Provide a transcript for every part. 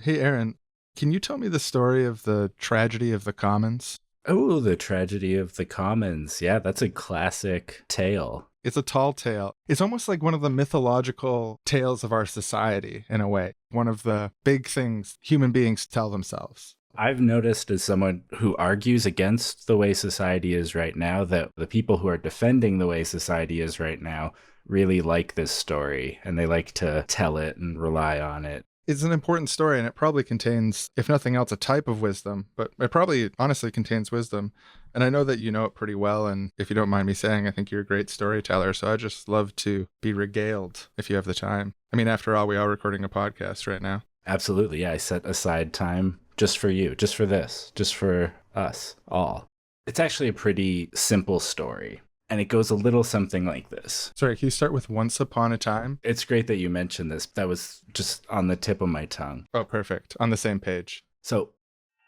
Hey, Aaron, can you tell me the story of the tragedy of the commons? Oh, the tragedy of the commons. Yeah, that's a classic tale. It's a tall tale. It's almost like one of the mythological tales of our society, in a way. One of the big things human beings tell themselves. I've noticed as someone who argues against the way society is right now that the people who are defending the way society is right now really like this story and they like to tell it and rely on it. It's an important story, and it probably contains, if nothing else, a type of wisdom, but it probably honestly contains wisdom. And I know that you know it pretty well, and if you don't mind me saying, I think you're a great storyteller, so I just love to be regaled if you have the time. I mean, after all, we are recording a podcast right now. Absolutely. Yeah, I set aside time just for you, just for this, just for us all. It's actually a pretty simple story. And it goes a little something like this. Sorry, can you start with Once Upon a Time? It's great that you mentioned this. That was just on the tip of my tongue. Oh, perfect. On the same page. So,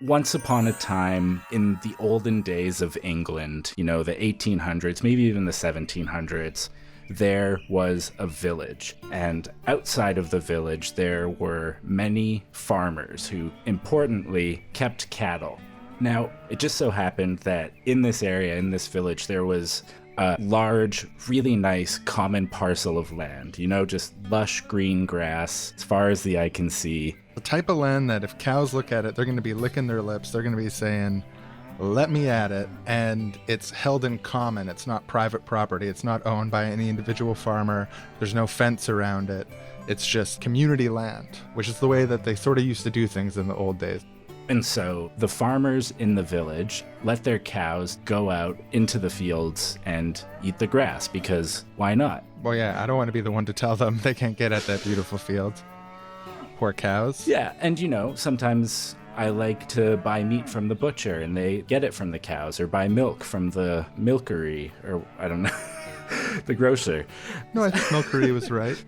once upon a time in the olden days of England, the 1800s, maybe even the 1700s, there was a village. And outside of the village, there were many farmers who, importantly, kept cattle. Now, it just so happened that in this area, in this village, there was a large, really nice common parcel of land, just lush green grass as far as the eye can see. The type of land that if cows look at it, they're going to be licking their lips. They're going to be saying, let me at it. And it's held in common. It's not private property. It's not owned by any individual farmer. There's no fence around it. It's just community land, which is the way that they sort of used to do things in the old days. And so the farmers in the village let their cows go out into the fields and eat the grass because why not? Well, yeah, I don't want to be the one to tell them they can't get at that beautiful field. Poor cows. Yeah, and sometimes I like to buy meat from the butcher and they get it from the cows, or buy milk from the milkery, or I don't know, the grocer. No, I think milkery was right.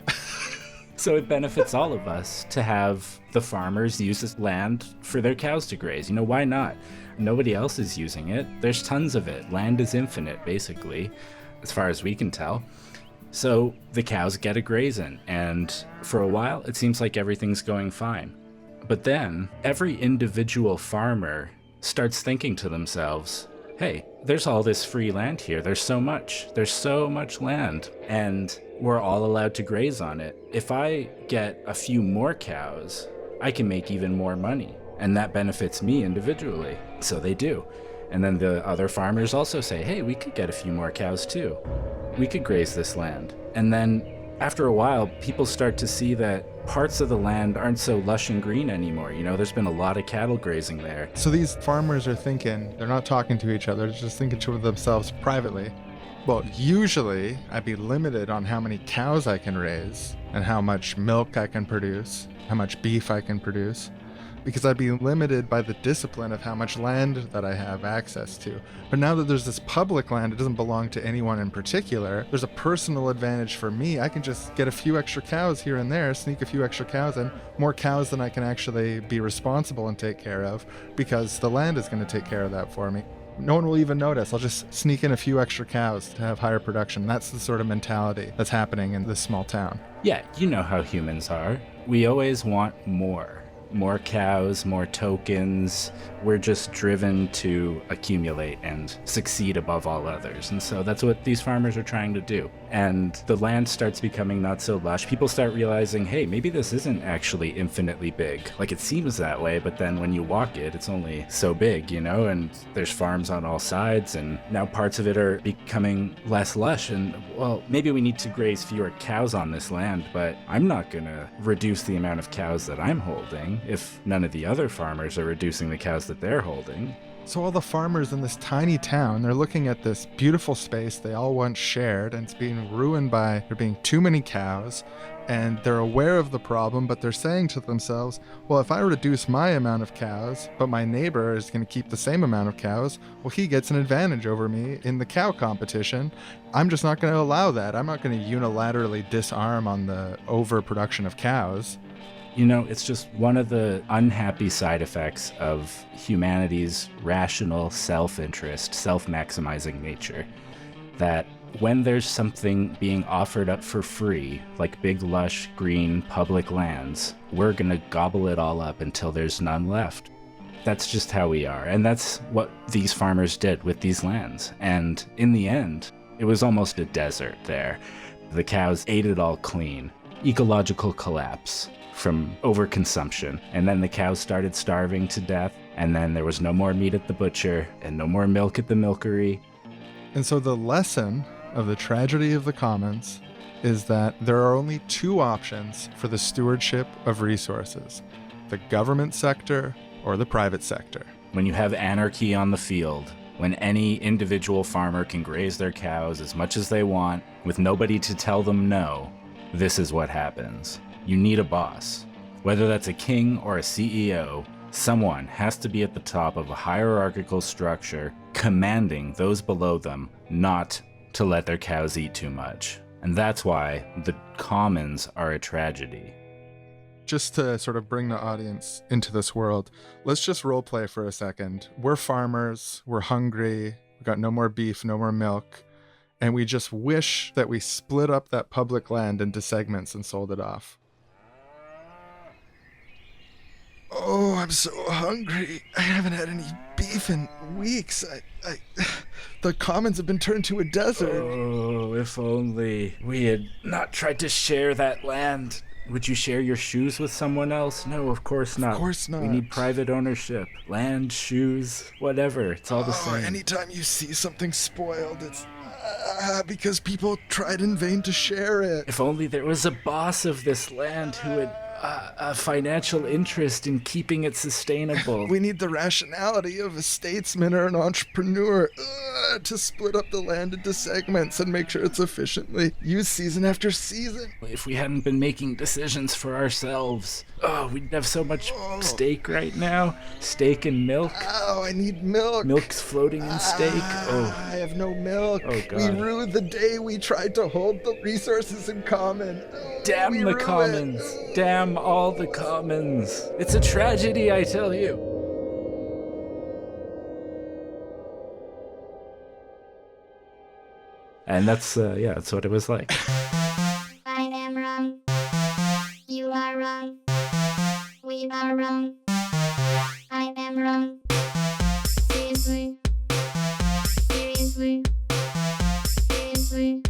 So it benefits all of us to have the farmers use this land for their cows to graze. Why not? Nobody else is using it. There's tons of it. Land is infinite, basically, as far as we can tell. So the cows get a graze in, and for a while, it seems like everything's going fine. But then, every individual farmer starts thinking to themselves, hey, there's all this free land here. There's so much land. And we're all allowed to graze on it. If I get a few more cows, I can make even more money. And that benefits me individually. So they do. And then the other farmers also say, hey, we could get a few more cows too. We could graze this land. And then after a while, people start to see that parts of the land aren't so lush and green anymore. There's been a lot of cattle grazing there. So these farmers are thinking, they're not talking to each other, they're just thinking to themselves privately. Well, usually I'd be limited on how many cows I can raise and how much milk I can produce, how much beef I can produce, because I'd be limited by the discipline of how much land that I have access to. But now that there's this public land, it doesn't belong to anyone in particular. There's a personal advantage for me. I can just get a few extra cows here and there, sneak a few extra cows in, more cows than I can actually be responsible and take care of, because the land is going to take care of that for me. No one will even notice. I'll just sneak in a few extra cows to have higher production. That's the sort of mentality that's happening in this small town. Yeah, you know how humans are. We always want more. More cows, more tokens. We're just driven to accumulate and succeed above all others. And so that's what these farmers are trying to do. And the land starts becoming not so lush. People start realizing, hey, maybe this isn't actually infinitely big. Like, it seems that way, but then when you walk it, it's only so big, and there's farms on all sides, and now parts of it are becoming less lush. And, well, maybe we need to graze fewer cows on this land, but I'm not going to reduce the amount of cows that I'm holding if none of the other farmers are reducing the cows that they're holding. So all the farmers in this tiny town, they're looking at this beautiful space they all once shared, and it's being ruined by there being too many cows, and they're aware of the problem, but they're saying to themselves, well, if I reduce my amount of cows, but my neighbor is going to keep the same amount of cows, well, he gets an advantage over me in the cow competition. I'm just not going to allow that. I'm not going to unilaterally disarm on the overproduction of cows. It's just one of the unhappy side effects of humanity's rational self-interest, self-maximizing nature, that When there's something being offered up for free, like big, lush, green, public lands, we're gonna gobble it all up until there's none left. That's just how we are, and that's what these farmers did with these lands. And in the end, it was almost a desert there. The cows ate it all clean. Ecological collapse from overconsumption. And then the cows started starving to death, and then there was no more meat at the butcher and no more milk at the milkery. And so the lesson of the tragedy of the commons is that there are only two options for the stewardship of resources: the government sector or the private sector. When you have anarchy on the field, when any individual farmer can graze their cows as much as they want with nobody to tell them no, this is what happens. You need a boss. Whether that's a king or a CEO, someone has to be at the top of a hierarchical structure, commanding those below them not to let their cows eat too much. And that's why the commons are a tragedy. Just to sort of bring the audience into this world, let's just role play for a second. We're farmers, we're hungry, we got no more beef, no more milk, and we just wish that we split up that public land into segments and sold it off. Oh, I'm so hungry. I haven't had any beef in weeks. The commons have been turned to a desert. Oh, if only we had not tried to share that land. Would you share your shoes with someone else? No, of course not. Of course not. We need private ownership. Land, shoes, whatever. It's all the same. Anytime you see something spoiled, it's because people tried in vain to share it. If only there was a boss of this land who had a financial interest in keeping it sustainable. We need the rationality of a statesman or an entrepreneur to split up the land into segments and make sure it's efficiently used season after season. If we hadn't been making decisions for ourselves, we'd have so much steak right now. Steak and milk. Oh, I need milk. Milk's floating in steak. I have no milk. Oh, God. We ruined the day we tried to hold the resources in common. Damn the commons. Damn all the commons. It's a tragedy, I tell you. And that's what it was like. I am wrong. You are wrong. We are wrong. I am wrong. Seriously. Seriously. Seriously.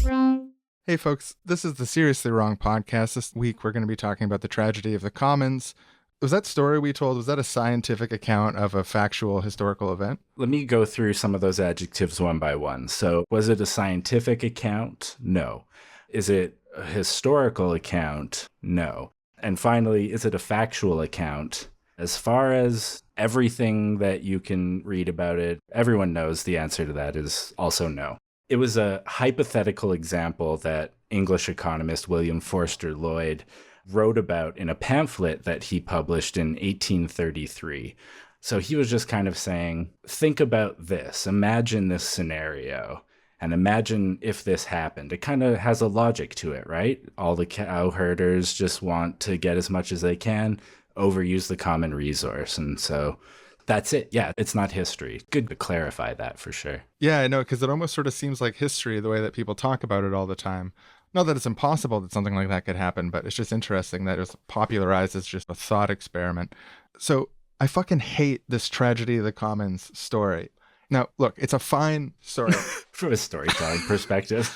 Wrong. Hey folks, this is the Seriously Wrong podcast. This week we're going to be talking about the tragedy of the commons. Was that story we told, was that a scientific account of a factual historical event? Let me go through some of those adjectives one by one. So, was it a scientific account? No. Is it a historical account? No. And finally, is it a factual account? As far as everything that you can read about it, everyone knows the answer to that is also no. It was a hypothetical example that English economist William Forster Lloyd wrote about in a pamphlet that he published in 1833. So he was just kind of saying, think about this, imagine this scenario, and imagine if this happened. It kind of has a logic to it, right? All the cow herders just want to get as much as they can, overuse the common resource, and so that's it. Yeah, it's not history. Good to clarify that for sure. Yeah, I know, because it almost sort of seems like history the way that people talk about it all the time. Not that it's impossible that something like that could happen, but it's just interesting that it was popularized as just a thought experiment. So I fucking hate this tragedy of the commons story. Now, look, it's a fine story. From a storytelling perspective.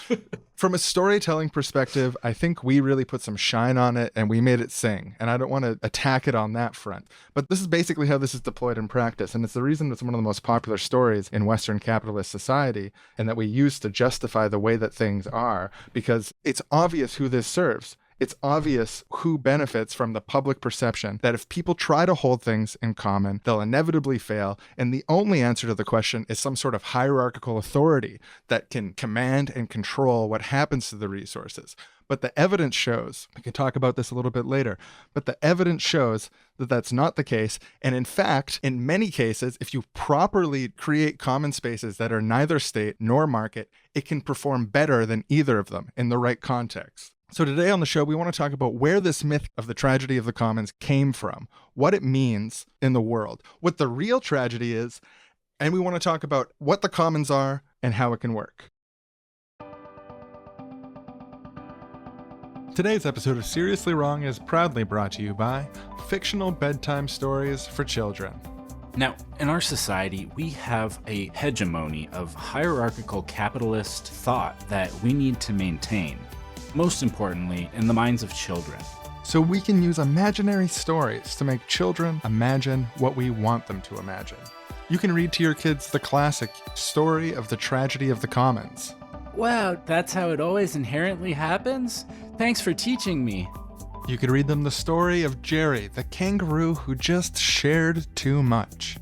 From a storytelling perspective, I think we really put some shine on it and we made it sing. And I don't want to attack it on that front. But this is basically how this is deployed in practice. And it's the reason it's one of the most popular stories in Western capitalist society and that we use to justify the way that things are, because it's obvious who this serves. It's obvious who benefits from the public perception that if people try to hold things in common, they'll inevitably fail. And the only answer to the question is some sort of hierarchical authority that can command and control what happens to the resources. But the evidence shows, we can talk about this a little bit later, but the evidence shows that that's not the case. And in fact, in many cases, if you properly create common spaces that are neither state nor market, it can perform better than either of them in the right context. So today on the show, we want to talk about where this myth of the tragedy of the commons came from, what it means in the world, what the real tragedy is, and we want to talk about what the commons are and how it can work. Today's episode of Seriously Wrong is proudly brought to you by fictional bedtime stories for children. Now, in our society, we have a hegemony of hierarchical capitalist thought that we need to maintain. Most importantly, in the minds of children. So we can use imaginary stories to make children imagine what we want them to imagine. You can read to your kids the classic story of the tragedy of the commons. Wow, that's how it always inherently happens? Thanks for teaching me. You could read them the story of Jerry, the kangaroo who just shared too much.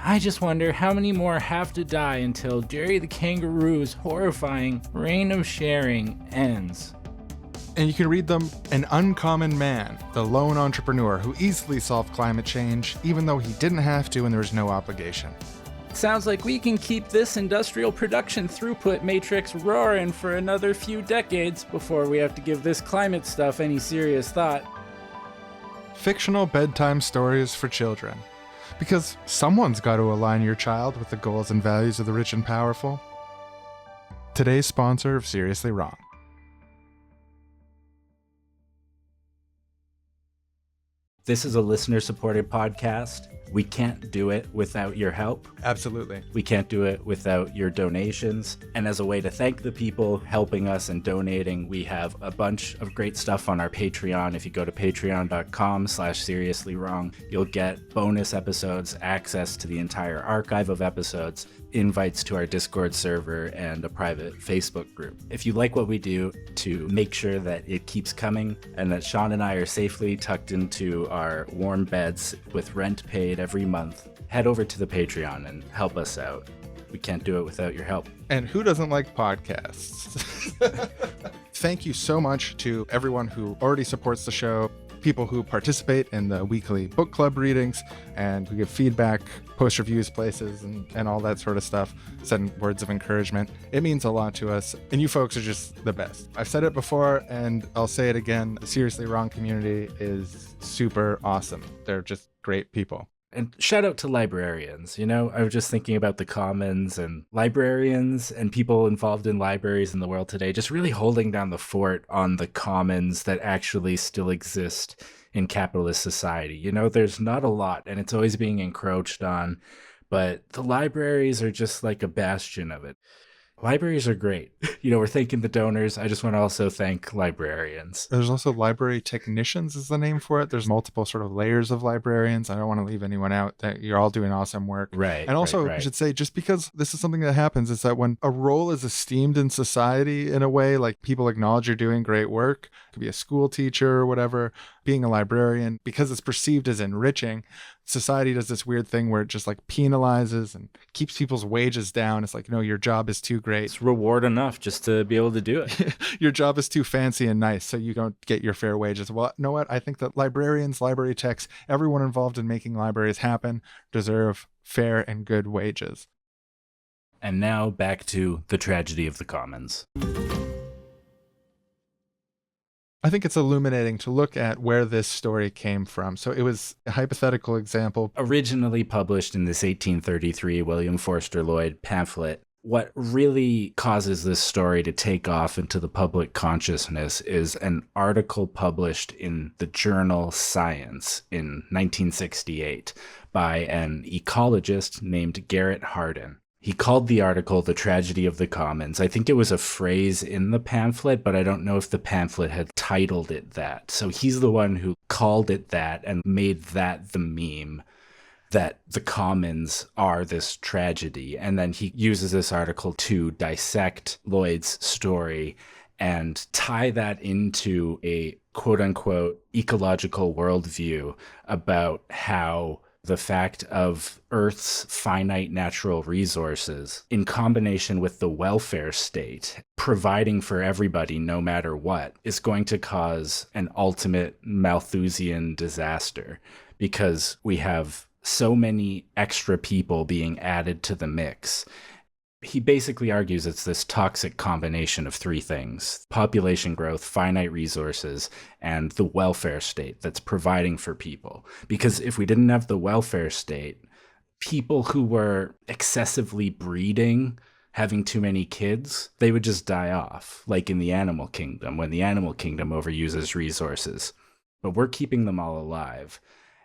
I just wonder how many more have to die until Jerry the kangaroo's horrifying reign of sharing ends. And you can read them An Uncommon Man, the lone entrepreneur who easily solved climate change, even though he didn't have to and there was no obligation. Sounds like we can keep this industrial production throughput matrix roaring for another few decades before we have to give this climate stuff any serious thought. Fictional bedtime stories for children. Because someone's got to align your child with the goals and values of the rich and powerful. Today's sponsor of Seriously Wrong. This is a listener-supported podcast. We can't do it without your help. Absolutely. We can't do it without your donations. And as a way to thank the people helping us and donating, we have a bunch of great stuff on our Patreon. If you go to patreon.com/seriouslywrong, you'll get bonus episodes, access to the entire archive of episodes, invites to our Discord server, and a private Facebook group. If you like what we do, to make sure that it keeps coming and that Sean and I are safely tucked into our warm beds with rent paid every month, head over to the Patreon and help us out. We can't do it without your help. And who doesn't like podcasts? Thank you so much to everyone who already supports the show, people who participate in the weekly book club readings, and who give feedback, post reviews places, and all that sort of stuff, send words of encouragement. It means a lot to us, and you folks are just the best. I've said it before, and I'll say it again. The Seriously Wrong community is super awesome. They're just great people. And shout out to librarians. You know, I was just thinking about the commons and librarians and people involved in libraries in the world today, just really holding down the fort on the commons that actually still exist in capitalist society. You know, there's not a lot and it's always being encroached on, but the libraries are just like a bastion of it. Libraries are great. You know, we're thanking the donors. I just want to also thank librarians. There's also library technicians is the name for it. There's multiple sort of layers of librarians. I don't want to leave anyone out. That you're all doing awesome work. Right. And also, right. I should say, just because this is something that happens, is that when a role is esteemed in society in a way, like people acknowledge you're doing great work, it could be a school teacher or whatever, being a librarian, because it's perceived as enriching, society does this weird thing where it just like penalizes and keeps people's wages down. It's like, no, your job is too great. It's reward enough just to be able to do it. Your job is too fancy and nice, so you don't get your fair wages. Well, you know what? I think that librarians, library techs, everyone involved in making libraries happen deserve fair and good wages. And now back to the tragedy of the commons. I think it's illuminating to look at where this story came from. So it was a hypothetical example. Originally published in this 1833 William Forster Lloyd pamphlet. What really causes this story to take off into the public consciousness is an article published in the journal Science in 1968 by an ecologist named Garret Hardin. He called the article The Tragedy of the Commons. I think it was a phrase in the pamphlet, but I don't know if the pamphlet had titled it that. So he's the one who called it that and made that the meme, that the commons are this tragedy. And then he uses this article to dissect Lloyd's story and tie that into a quote-unquote ecological worldview about how the fact of Earth's finite natural resources, in combination with the welfare state, providing for everybody no matter what, is going to cause an ultimate Malthusian disaster, because we have so many extra people being added to the mix. He basically argues it's this toxic combination of three things: population growth, finite resources, and the welfare state that's providing for people. Because if we didn't have the welfare state, people who were excessively breeding having too many kids, they would just die off, like in the animal kingdom, when the animal kingdom overuses resources. But we're keeping them all alive,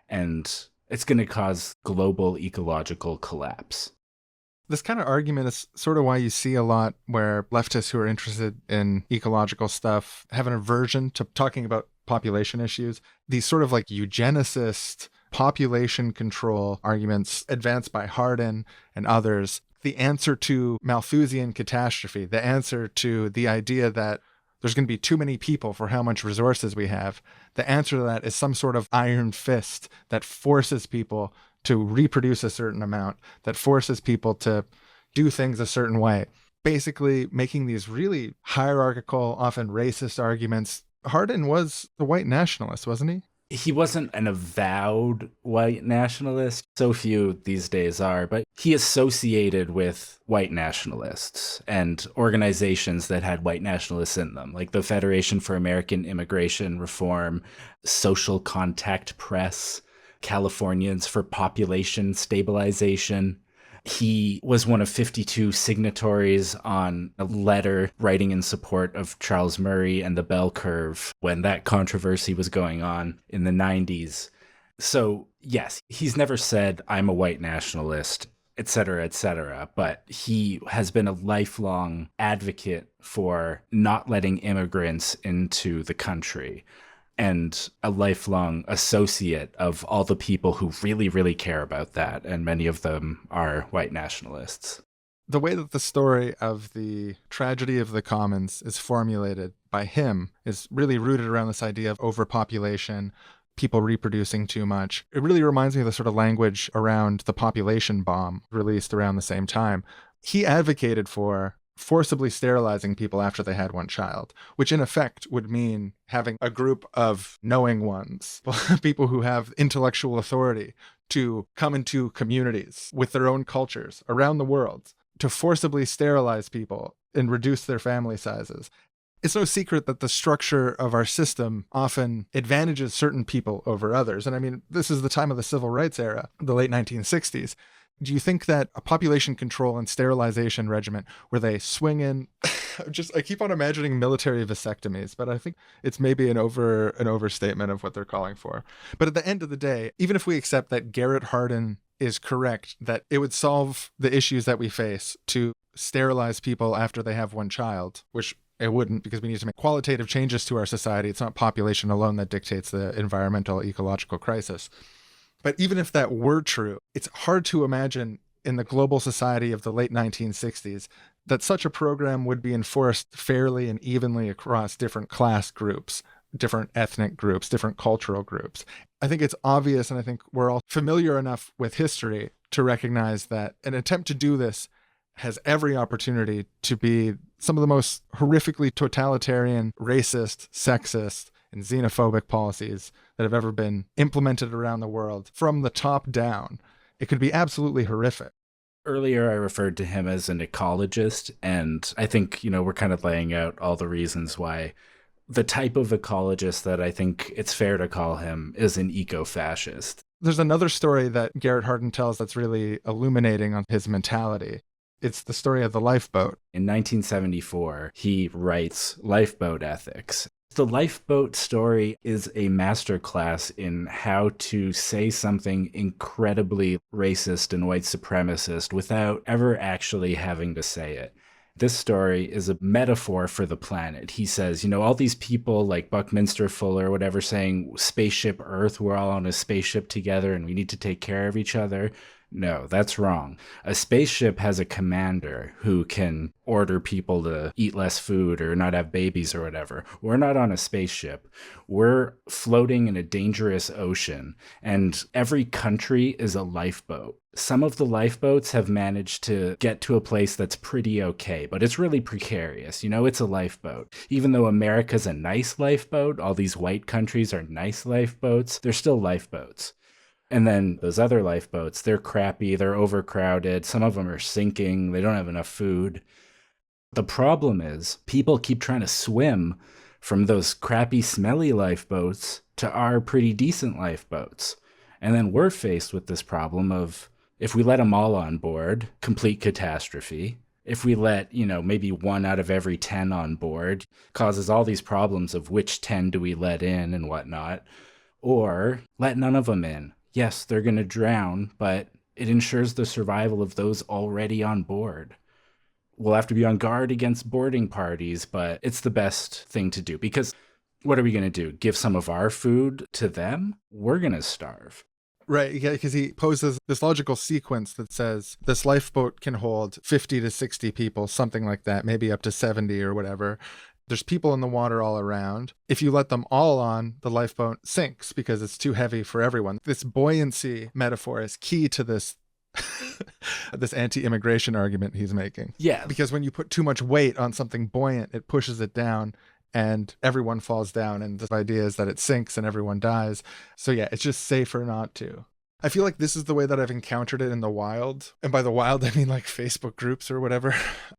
and it's going to cause global ecological collapse. This kind of argument is sort of why you see a lot where leftists who are interested in ecological stuff have an aversion to talking about population issues. These sort of like eugenicist population control arguments advanced by Hardin and others. The answer to Malthusian catastrophe, the answer to the idea that there's going to be too many people for how much resources we have, the answer to that is some sort of iron fist that forces people to reproduce a certain amount, that forces people to do things a certain way. Basically making these really hierarchical, often racist arguments. Hardin was a white nationalist, wasn't he? He wasn't an avowed white nationalist. So few these days are, but he associated with white nationalists and organizations that had white nationalists in them, like the Federation for American Immigration Reform, Social Contact Press, Californians for Population Stabilization. He was one of 52 signatories on a letter writing in support of Charles Murray and the bell curve when that controversy was going on in the 90s. So, yes, he's never said, I'm a white nationalist, etc., but he has been a lifelong advocate for not letting immigrants into the country, and a lifelong associate of all the people who really, really care about that, and many of them are white nationalists. The way that the story of the tragedy of the commons is formulated by him is really rooted around this idea of overpopulation, people reproducing too much. It really reminds me of the sort of language around the population bomb released around the same time. He advocated for forcibly sterilizing people after they had one child, which in effect would mean having a group of knowing ones, people who have intellectual authority, to come into communities with their own cultures around the world, to forcibly sterilize people and reduce their family sizes. It's no secret that the structure of our system often advantages certain people over others. And I mean, this is the time of the civil rights era, the late 1960s. Do you think that a population control and sterilization regimen where they swing in, I keep on imagining military vasectomies, but I think it's maybe an overstatement of what they're calling for. But at the end of the day, even if we accept that Garret Hardin is correct, that it would solve the issues that we face to sterilize people after they have one child, which it wouldn't, because we need to make qualitative changes to our society. It's not population alone that dictates the environmental ecological crisis. But even if that were true, it's hard to imagine in the global society of the late 1960s that such a program would be enforced fairly and evenly across different class groups, different ethnic groups, different cultural groups. I think it's obvious, and I think we're all familiar enough with history to recognize that an attempt to do this has every opportunity to be some of the most horrifically totalitarian, racist, sexist, and xenophobic policies that have ever been implemented around the world from the top down. It could be absolutely horrific. Earlier, I referred to him as an ecologist, and I think, we're kind of laying out all the reasons why the type of ecologist that I think it's fair to call him is an eco-fascist. There's another story that Garret Hardin tells that's really illuminating on his mentality. It's the story of the lifeboat. In 1974, he writes Lifeboat Ethics. The lifeboat story is a masterclass in how to say something incredibly racist and white supremacist without ever actually having to say it. This story is a metaphor for the planet. He says, all these people like Buckminster Fuller or whatever saying spaceship Earth, we're all on a spaceship together and we need to take care of each other. No, that's wrong. A spaceship has a commander who can order people to eat less food or not have babies or whatever. We're not on a spaceship. We're floating in a dangerous ocean, and every country is a lifeboat. Some of the lifeboats have managed to get to a place that's pretty okay, but it's really precarious. It's a lifeboat. Even though America's a nice lifeboat, all these white countries are nice lifeboats, they're still lifeboats. And then those other lifeboats, they're crappy, they're overcrowded, some of them are sinking, they don't have enough food. The problem is people keep trying to swim from those crappy, smelly lifeboats to our pretty decent lifeboats. And then we're faced with this problem of, if we let them all on board, complete catastrophe. If we let, maybe 1 out of every 10 on board, causes all these problems of which 10 do we let in and whatnot, or let none of them in. Yes, they're going to drown, but it ensures the survival of those already on board. We'll have to be on guard against boarding parties, but it's the best thing to do, because what are we going to do? Give some of our food to them? We're going to starve. Right, yeah, because he poses this logical sequence that says this lifeboat can hold 50 to 60 people, something like that, maybe up to 70 or whatever. There's people in the water all around. If you let them all on, the lifeboat sinks because it's too heavy for everyone. This buoyancy metaphor is key to this this anti-immigration argument he's making. Yeah. Because when you put too much weight on something buoyant, it pushes it down and everyone falls down. And the idea is that it sinks and everyone dies. So yeah, it's just safer not to. I feel like this is the way that I've encountered it in the wild. And by the wild, I mean like Facebook groups or whatever,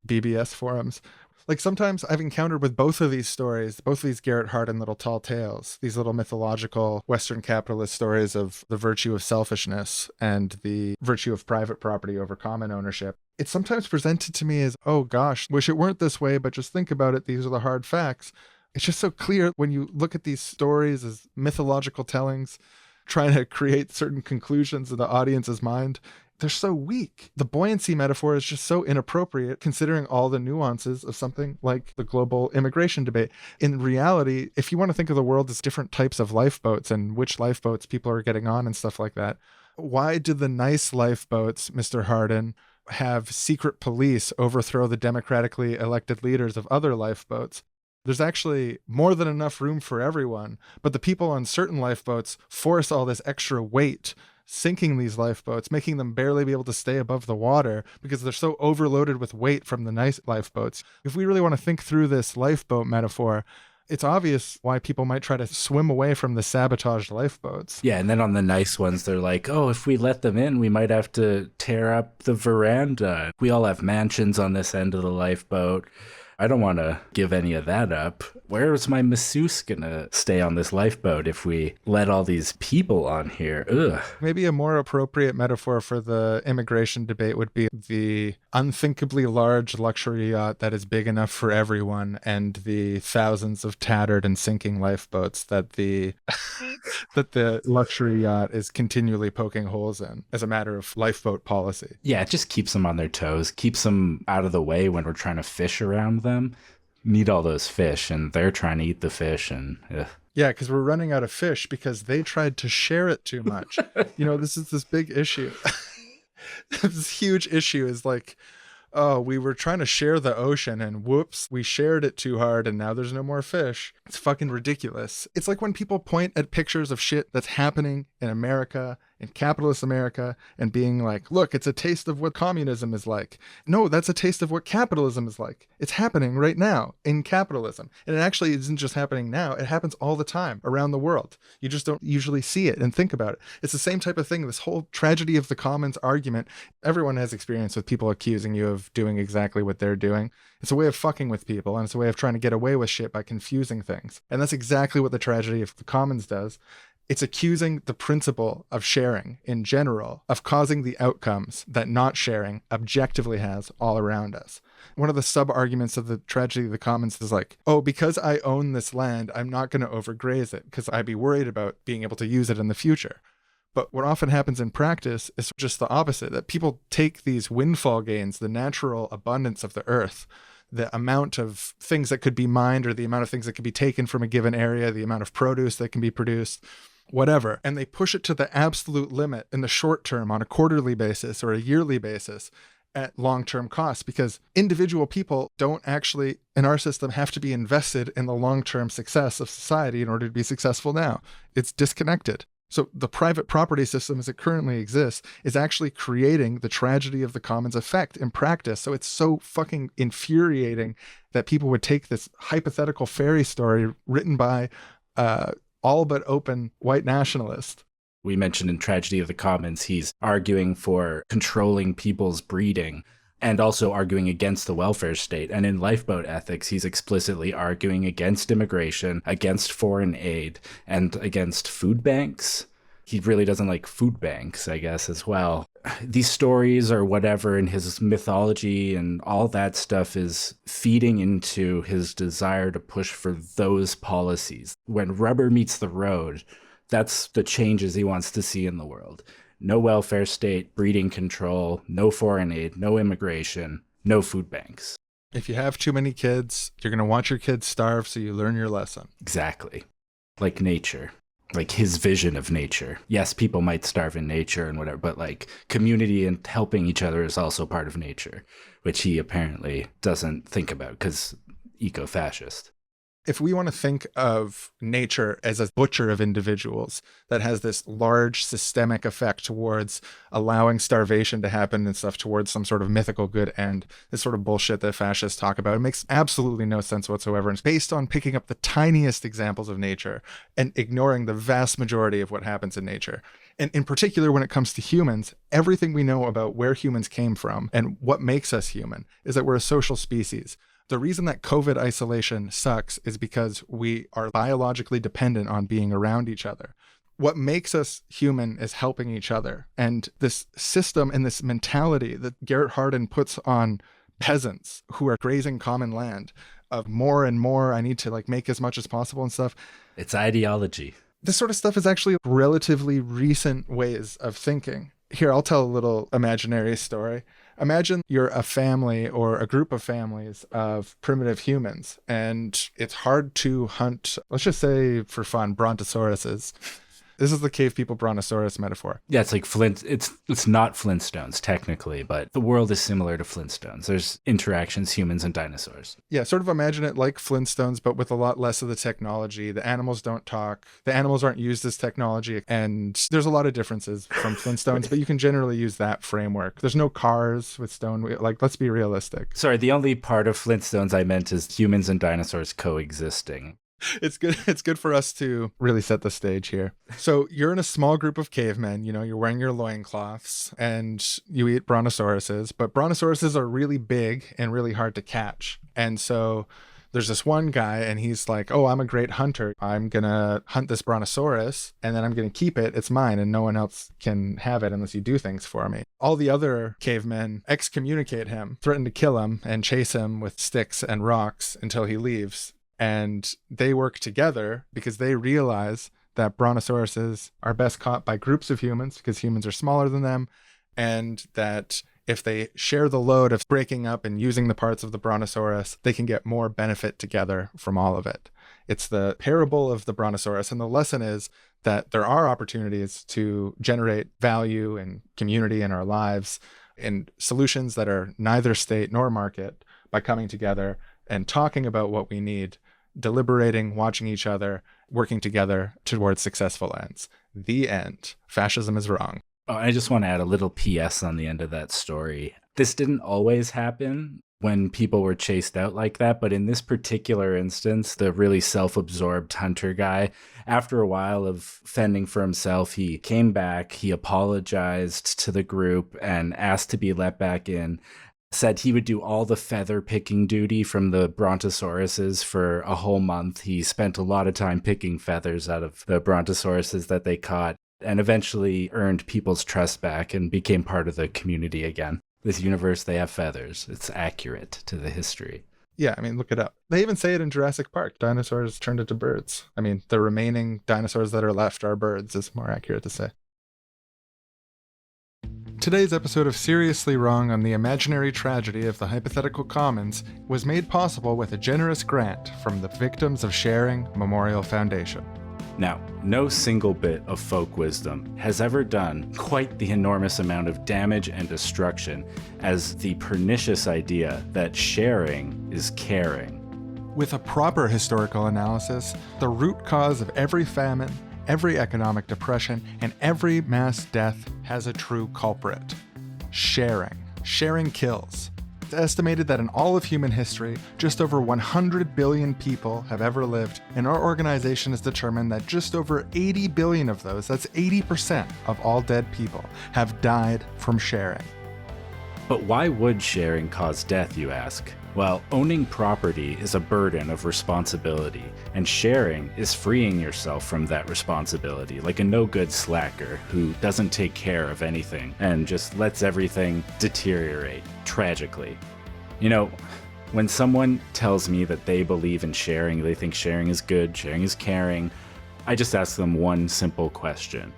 BBS forums. Like sometimes I've encountered with both of these stories, both of these Garret Hardin little tall tales, these little mythological Western capitalist stories of the virtue of selfishness and the virtue of private property over common ownership. It's sometimes presented to me as, oh gosh, wish it weren't this way, but just think about it. These are the hard facts. It's just so clear when you look at these stories as mythological tellings, trying to create certain conclusions in the audience's mind. They're so weak. The buoyancy metaphor is just so inappropriate considering all the nuances of something like the global immigration debate. In reality, if you want to think of the world as different types of lifeboats and which lifeboats people are getting on and stuff like that, why do the nice lifeboats, Mr. Hardin, have secret police overthrow the democratically elected leaders of other lifeboats? There's actually more than enough room for everyone, but the people on certain lifeboats force all this extra weight, sinking these lifeboats, making them barely be able to stay above the water because they're so overloaded with weight from the nice lifeboats. If we really want to think through this lifeboat metaphor, it's obvious why people might try to swim away from the sabotaged lifeboats. Yeah, and then on the nice ones, they're like, oh, if we let them in, we might have to tear up the veranda. We all have mansions on this end of the lifeboat. I don't want to give any of that up. Where's my masseuse gonna stay on this lifeboat if we let all these people on here? Ugh. Maybe a more appropriate metaphor for the immigration debate would be the unthinkably large luxury yacht that is big enough for everyone and the thousands of tattered and sinking lifeboats that the that the luxury yacht is continually poking holes in as a matter of lifeboat policy. Yeah, it just keeps them on their toes, keeps them out of the way when we're trying to fish around them. Need all those fish and they're trying to eat the fish and ugh. Yeah, because we're running out of fish because they tried to share it too much. This is this big issue. This huge issue is like, oh, we were trying to share the ocean and whoops, we shared it too hard and now there's no more fish. It's fucking ridiculous. It's like when people point at pictures of shit that's happening in America, in capitalist America, and being like, look, it's a taste of what communism is like. No, that's a taste of what capitalism is like. It's happening right now in capitalism. And it actually isn't just happening now. It happens all the time around the world. You just don't usually see it and think about it. It's the same type of thing. This whole tragedy of the commons argument, everyone has experience with people accusing you of doing exactly what they're doing. It's a way of fucking with people, and it's a way of trying to get away with shit by confusing things. And that's exactly what the tragedy of the commons does. It's accusing the principle of sharing in general of causing the outcomes that not sharing objectively has all around us. One of the sub-arguments of the tragedy of the commons is like, oh, because I own this land, I'm not going to overgraze it because I'd be worried about being able to use it in the future. But what often happens in practice is just the opposite, that people take these windfall gains, the natural abundance of the earth, the amount of things that could be mined or the amount of things that could be taken from a given area, the amount of produce that can be produced, whatever, and they push it to the absolute limit in the short term on a quarterly basis or a yearly basis at long-term costs, because individual people don't actually, in our system, have to be invested in the long-term success of society in order to be successful now. It's disconnected. So the private property system as it currently exists is actually creating the tragedy of the commons effect in practice. So it's so fucking infuriating that people would take this hypothetical fairy story written by all but open white nationalist. We mentioned in Tragedy of the Commons, he's arguing for controlling people's breeding and also arguing against the welfare state. And in Lifeboat Ethics, he's explicitly arguing against immigration, against foreign aid, and against food banks. He really doesn't like food banks, I guess, as well. these stories or whatever in his mythology and all that stuff is feeding into his desire to push for those policies. When rubber meets the road, that's the changes he wants to see in the world. No welfare state, breeding control, no foreign aid, no immigration, no food banks. If you have too many kids, you're going to watch your kids starve, so you learn your lesson. Exactly. Like nature. Like his vision of nature. Yes, people might starve in nature and whatever, but like community and helping each other is also part of nature, which he apparently doesn't think about because eco-fascist. If we want to think of nature as a butcher of individuals that has this large systemic effect towards allowing starvation to happen and stuff towards some sort of mythical good end, this sort of bullshit that fascists talk about, it makes absolutely no sense whatsoever. And it's based on picking up the tiniest examples of nature and ignoring the vast majority of what happens in nature. And in particular, when it comes to humans, everything we know about where humans came from and what makes us human is that we're a social species. The reason that COVID isolation sucks is because we are biologically dependent on being around each other. What makes us human is helping each other. And this system and this mentality that Garret Hardin puts on peasants who are grazing common land of more and more, I need to like make as much as possible and stuff. It's ideology. This sort of stuff is actually relatively recent ways of thinking. Here, I'll tell a little imaginary story. Imagine you're a family or a group of families of primitive humans, and it's hard to hunt, let's just say for fun, brontosauruses. This is the cave people brontosaurus metaphor. Yeah, it's like it's not Flintstones technically, but the world is similar to Flintstones. There's interactions, humans and dinosaurs. Yeah, sort of imagine it like Flintstones, but with a lot less of the technology. The animals don't talk. The animals aren't used as technology. And there's a lot of differences from Flintstones, but you can generally use that framework. There's no cars with stone. Like, let's be realistic. Sorry, the only part of Flintstones I meant is humans and dinosaurs coexisting. It's good for us to really set the stage here. So you're in a small group of cavemen, you're wearing your loincloths and you eat brontosauruses, but brontosauruses are really big and really hard to catch. And so there's this one guy and he's like, oh, I'm a great hunter. I'm going to hunt this brontosaurus and then I'm going to keep it. It's mine and no one else can have it unless you do things for me. All the other cavemen excommunicate him, threaten to kill him and chase him with sticks and rocks until he leaves. And they work together because they realize that brontosauruses are best caught by groups of humans because humans are smaller than them, and that if they share the load of breaking up and using the parts of the brontosaurus, they can get more benefit together from all of it. It's the parable of the brontosaurus, and the lesson is that there are opportunities to generate value and community in our lives and solutions that are neither state nor market by coming together and talking about what we need, deliberating, watching each other, working together towards successful ends. The end. Fascism is wrong. Oh, I just want to add a little PS on the end of that story. This didn't always happen when people were chased out like that, but in this particular instance, the really self-absorbed hunter guy, after a while of fending for himself, he came back, he apologized to the group and asked to be let back in. Said he would do all the feather picking duty from the brontosauruses for a whole month. He spent a lot of time picking feathers out of the brontosauruses that they caught and eventually earned people's trust back and became part of the community again. This universe, they have feathers. It's accurate to the history. Yeah, I mean, look it up. They even say it in Jurassic Park. Dinosaurs turned into birds. I mean, the remaining dinosaurs that are left are birds, is more accurate to say. Today's episode of Seriously Wrong on the imaginary tragedy of the Hypothetical Commons was made possible with a generous grant from the Victims of Sharing Memorial Foundation. Now, no single bit of folk wisdom has ever done quite the enormous amount of damage and destruction as the pernicious idea that sharing is caring. With a proper historical analysis, the root cause of every famine, every economic depression, and every mass death has a true culprit. Sharing. Sharing kills. It's estimated that in all of human history, just over 100 billion people have ever lived, and our organization has determined that just over 80 billion of those, that's 80% of all dead people, have died from sharing. But why would sharing cause death, you ask? Well, owning property is a burden of responsibility, and sharing is freeing yourself from that responsibility, like a no-good slacker who doesn't take care of anything and just lets everything deteriorate, tragically. You know, when someone tells me that they believe in sharing, they think sharing is good, sharing is caring, I just ask them one simple question.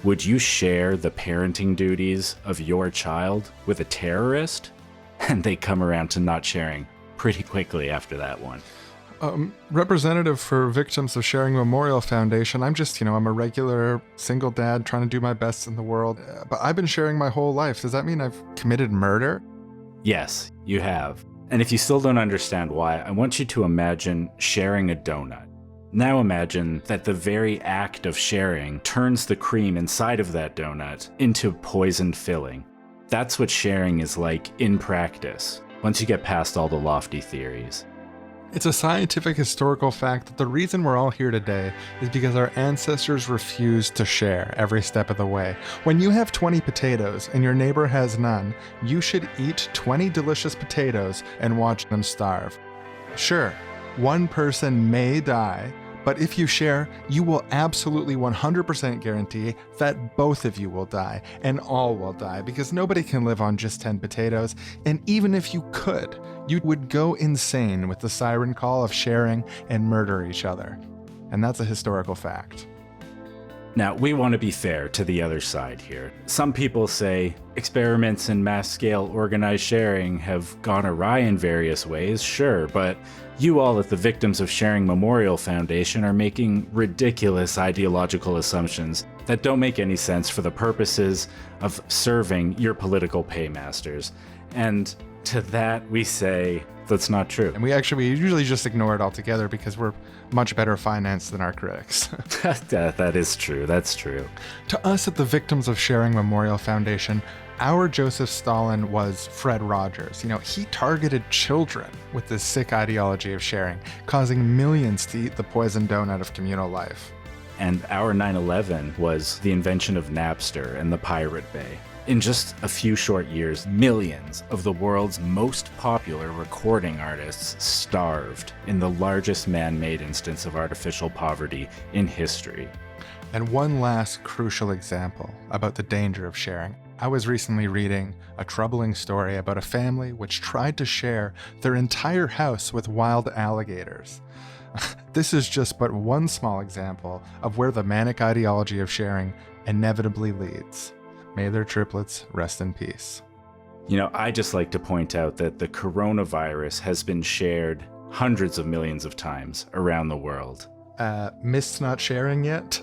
Would you share the parenting duties of your child with a terrorist? And they come around to not sharing pretty quickly after that one. Representative for Victims of Sharing Memorial Foundation, I'm a regular single dad trying to do my best in the world, but I've been sharing my whole life. Does that mean I've committed murder? Yes, you have. And if you still don't understand why, I want you to imagine sharing a donut. Now imagine that the very act of sharing turns the cream inside of that donut into poisoned filling. That's what sharing is like in practice, once you get past all the lofty theories. It's a scientific historical fact that the reason we're all here today is because our ancestors refused to share every step of the way. When you have 20 potatoes and your neighbor has none, you should eat 20 delicious potatoes and watch them starve. Sure, one person may die, but if you share, you will absolutely 100% guarantee that both of you will die, and all will die, because nobody can live on just 10 potatoes, and even if you could, you would go insane with the siren call of sharing and murder each other. And that's a historical fact. Now, we want to be fair to the other side here. Some people say experiments in mass-scale organized sharing have gone awry in various ways, sure, but you all at the Victims of Sharing Memorial Foundation are making ridiculous ideological assumptions that don't make any sense for the purposes of serving your political paymasters. And to that we say, that's not true. And we usually just ignore it altogether because we're much better financed than our critics. That is true. That's true. To us at the Victims of Sharing Memorial Foundation, our Joseph Stalin was Fred Rogers. He targeted children with this sick ideology of sharing, causing millions to eat the poisoned donut of communal life. And our 9/11 was the invention of Napster and the Pirate Bay. In just a few short years, millions of the world's most popular recording artists starved in the largest man-made instance of artificial poverty in history. And one last crucial example about the danger of sharing. I was recently reading a troubling story about a family which tried to share their entire house with wild alligators. This is just but one small example of where the manic ideology of sharing inevitably leads. May their triplets rest in peace. I just like to point out that the coronavirus has been shared hundreds of millions of times around the world. Missed not sharing yet?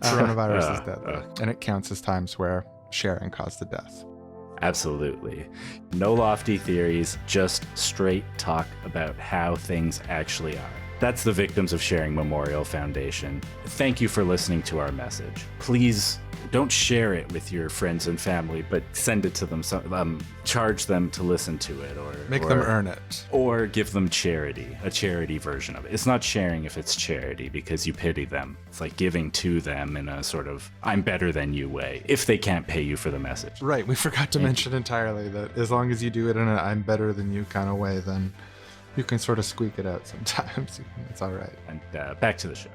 Coronavirus is dead, though, and it counts as times where sharing caused the death. Absolutely. No lofty theories, just straight talk about how things actually are. That's the Victims of Sharing Memorial Foundation. Thank you for listening to our message. Please don't share it with your friends and family, but send it to them. Charge them to listen to it, or Make them earn it. Or give them charity, a charity version of it. It's not sharing if it's charity because you pity them. It's like giving to them in a sort of I'm better than you way, if they can't pay you for the message. Right, we forgot to mention entirely that as long as you do it in an I'm better than you kind of way, then you can sort of squeak it out sometimes. It's all right. And back to the show.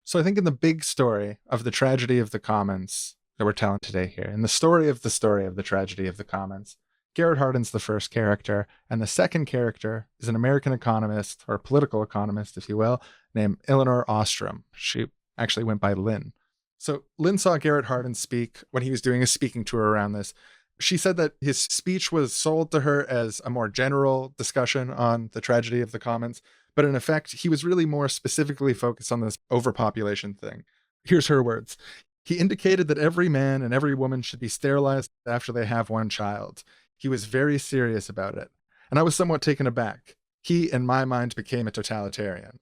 So I think in the big story of the tragedy of the commons that we're telling today here, in the story of the tragedy of the commons, Garret Hardin's the first character, and the second character is an American economist, or political economist, if you will, named Eleanor Ostrom. She actually went by Lynn. So Lynn saw Garret Hardin speak when he was doing a speaking tour around this. She said that his speech was sold to her as a more general discussion on the tragedy of the commons, but in effect, he was really more specifically focused on this overpopulation thing. Here's her words. He indicated that every man and every woman should be sterilized after they have one child. He was very serious about it. And I was somewhat taken aback. He, in my mind, became a totalitarian.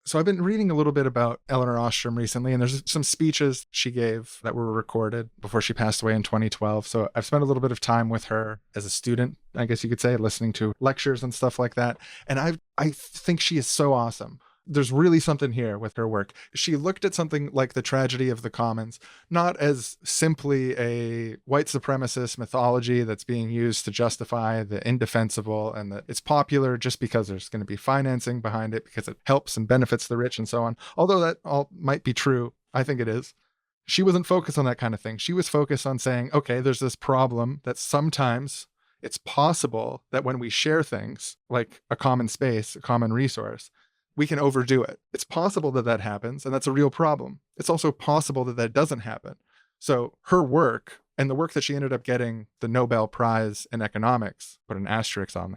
So I've been reading a little bit about Eleanor Ostrom recently, and there's some speeches she gave that were recorded before she passed away in 2012. So I've spent a little bit of time with her as a student, I guess you could say, listening to lectures and stuff like that. And I think she is so awesome. There's really something here with her work. She looked at something like the tragedy of the commons, not as simply a white supremacist mythology that's being used to justify the indefensible and that it's popular just because there's going to be financing behind it because it helps and benefits the rich and so on. Although that all might be true, I think it is. She wasn't focused on that kind of thing. She was focused on saying, okay, there's this problem that sometimes it's possible that when we share things like a common space, a common resource, we can overdo it. It's possible that that happens, and that's a real problem. It's also possible that that doesn't happen. So her work, and the work that she ended up getting the Nobel Prize in economics, put an asterisk on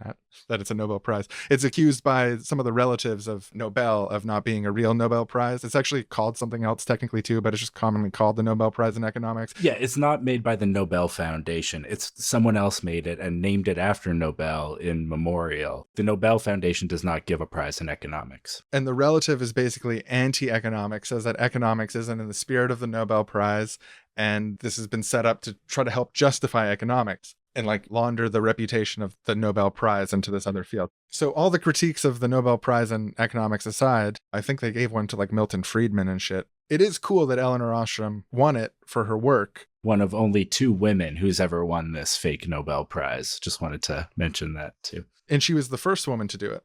that it's a Nobel Prize. It's accused by some of the relatives of Nobel of not being a real Nobel Prize. It's actually called something else technically too, but it's just commonly called the Nobel Prize in economics. Yeah, it's not made by the Nobel Foundation. It's someone else made it and named it after Nobel in memorial. The Nobel Foundation does not give a prize in economics. And the relative is basically anti-economic, says that economics isn't in the spirit of the Nobel Prize, and this has been set up to try to help justify economics and like launder the reputation of the Nobel Prize into this other field. So all the critiques of the Nobel Prize in economics aside, I think they gave one to like Milton Friedman and shit. It is cool that Eleanor Ostrom won it for her work. One of only 2 women who's ever won this fake Nobel Prize. Just wanted to mention that too. And she was the first woman to do it.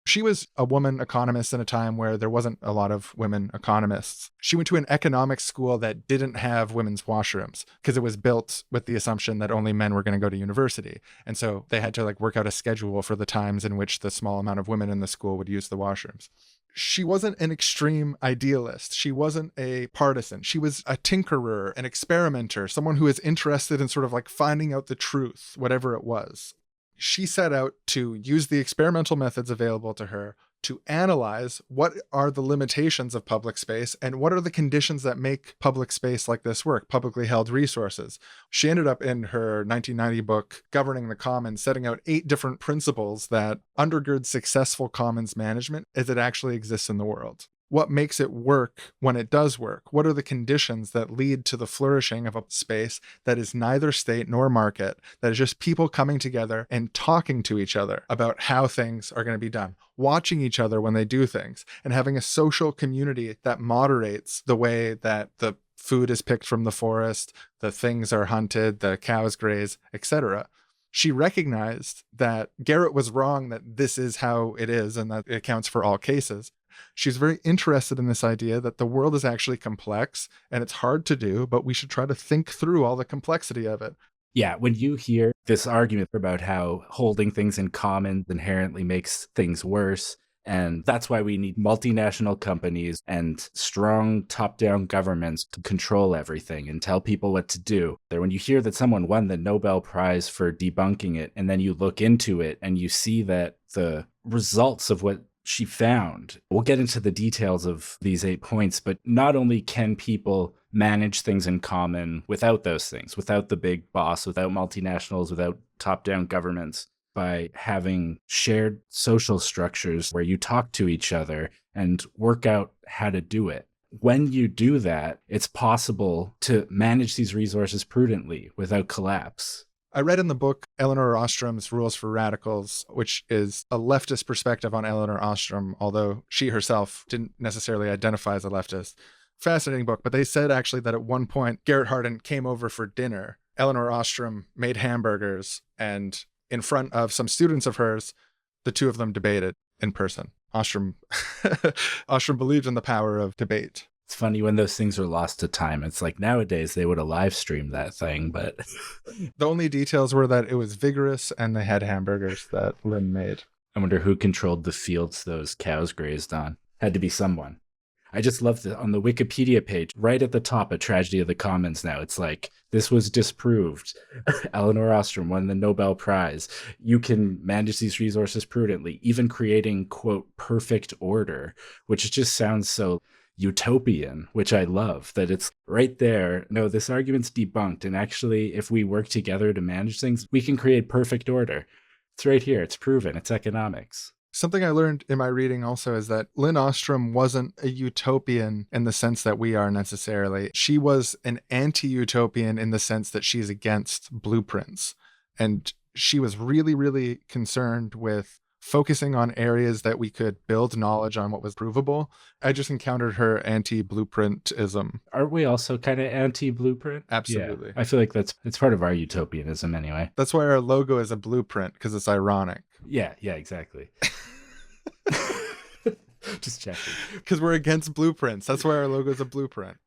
She was a woman economist in a time where there wasn't a lot of women economists. She went to an economics school that didn't have women's washrooms because it was built with the assumption that only men were going to go to university. And so they had to like work out a schedule for the times in which the small amount of women in the school would use the washrooms. She wasn't an extreme idealist. She wasn't a partisan. She was a tinkerer, an experimenter, someone who is interested in sort of like finding out the truth, whatever it was. She set out to use the experimental methods available to her to analyze what are the limitations of public space and what are the conditions that make public space like this work, publicly held resources. She ended up in her 1990 book, Governing the Commons, setting out 8 different principles that undergird successful commons management as it actually exists in the world. What makes it work when it does work? What are the conditions that lead to the flourishing of a space that is neither state nor market, that is just people coming together and talking to each other about how things are going to be done, watching each other when they do things, and having a social community that moderates the way that the food is picked from the forest, the things are hunted, the cows graze, etc. She recognized that Garret was wrong, that this is how it is and that it accounts for all cases. She's very interested in this idea that the world is actually complex and it's hard to do, but we should try to think through all the complexity of it. Yeah, when you hear this argument about how holding things in common inherently makes things worse, and that's why we need multinational companies and strong top-down governments to control everything and tell people what to do. When you hear that someone won the Nobel Prize for debunking it, and then you look into it and you see that the results of what she found. We'll get into the details of these 8 points, but not only can people manage things in common without those things, without the big boss, without multinationals, without top-down governments, by having shared social structures where you talk to each other and work out how to do it. When you do that, it's possible to manage these resources prudently without collapse. I read in the book Eleanor Ostrom's Rules for Radicals, which is a leftist perspective on Eleanor Ostrom, although she herself didn't necessarily identify as a leftist. Fascinating book, but they said actually that at one point Garret Hardin came over for dinner. Eleanor Ostrom made hamburgers, and in front of some students of hers, the two of them debated in person. Ostrom believed in the power of debate. It's funny when those things are lost to time. It's like nowadays they would have live streamed that thing, but the only details were that it was vigorous and they had hamburgers that Lynn made. I wonder who controlled the fields those cows grazed on. Had to be someone. I just love that on the Wikipedia page, right at the top, A Tragedy of the Commons now. It's like, this was disproved. Eleanor Ostrom won the Nobel Prize. You can manage these resources prudently, even creating, quote, perfect order, which just sounds so utopian, which I love, that it's right there. No, this argument's debunked. And actually, if we work together to manage things, we can create perfect order. It's right here. It's proven. It's economics. Something I learned in my reading also is that Lynn Ostrom wasn't a utopian in the sense that we are necessarily. She was an anti-utopian in the sense that she's against blueprints. And she was really, really concerned with focusing on areas that we could build knowledge on what was provable. I just encountered her anti-blueprintism. Aren't we also kind of anti-blueprint? Absolutely. Yeah, I feel like it's part of our utopianism anyway. That's why our logo is a blueprint, because it's ironic. Yeah, exactly. Just checking. Because we're against blueprints. That's why our logo is a blueprint.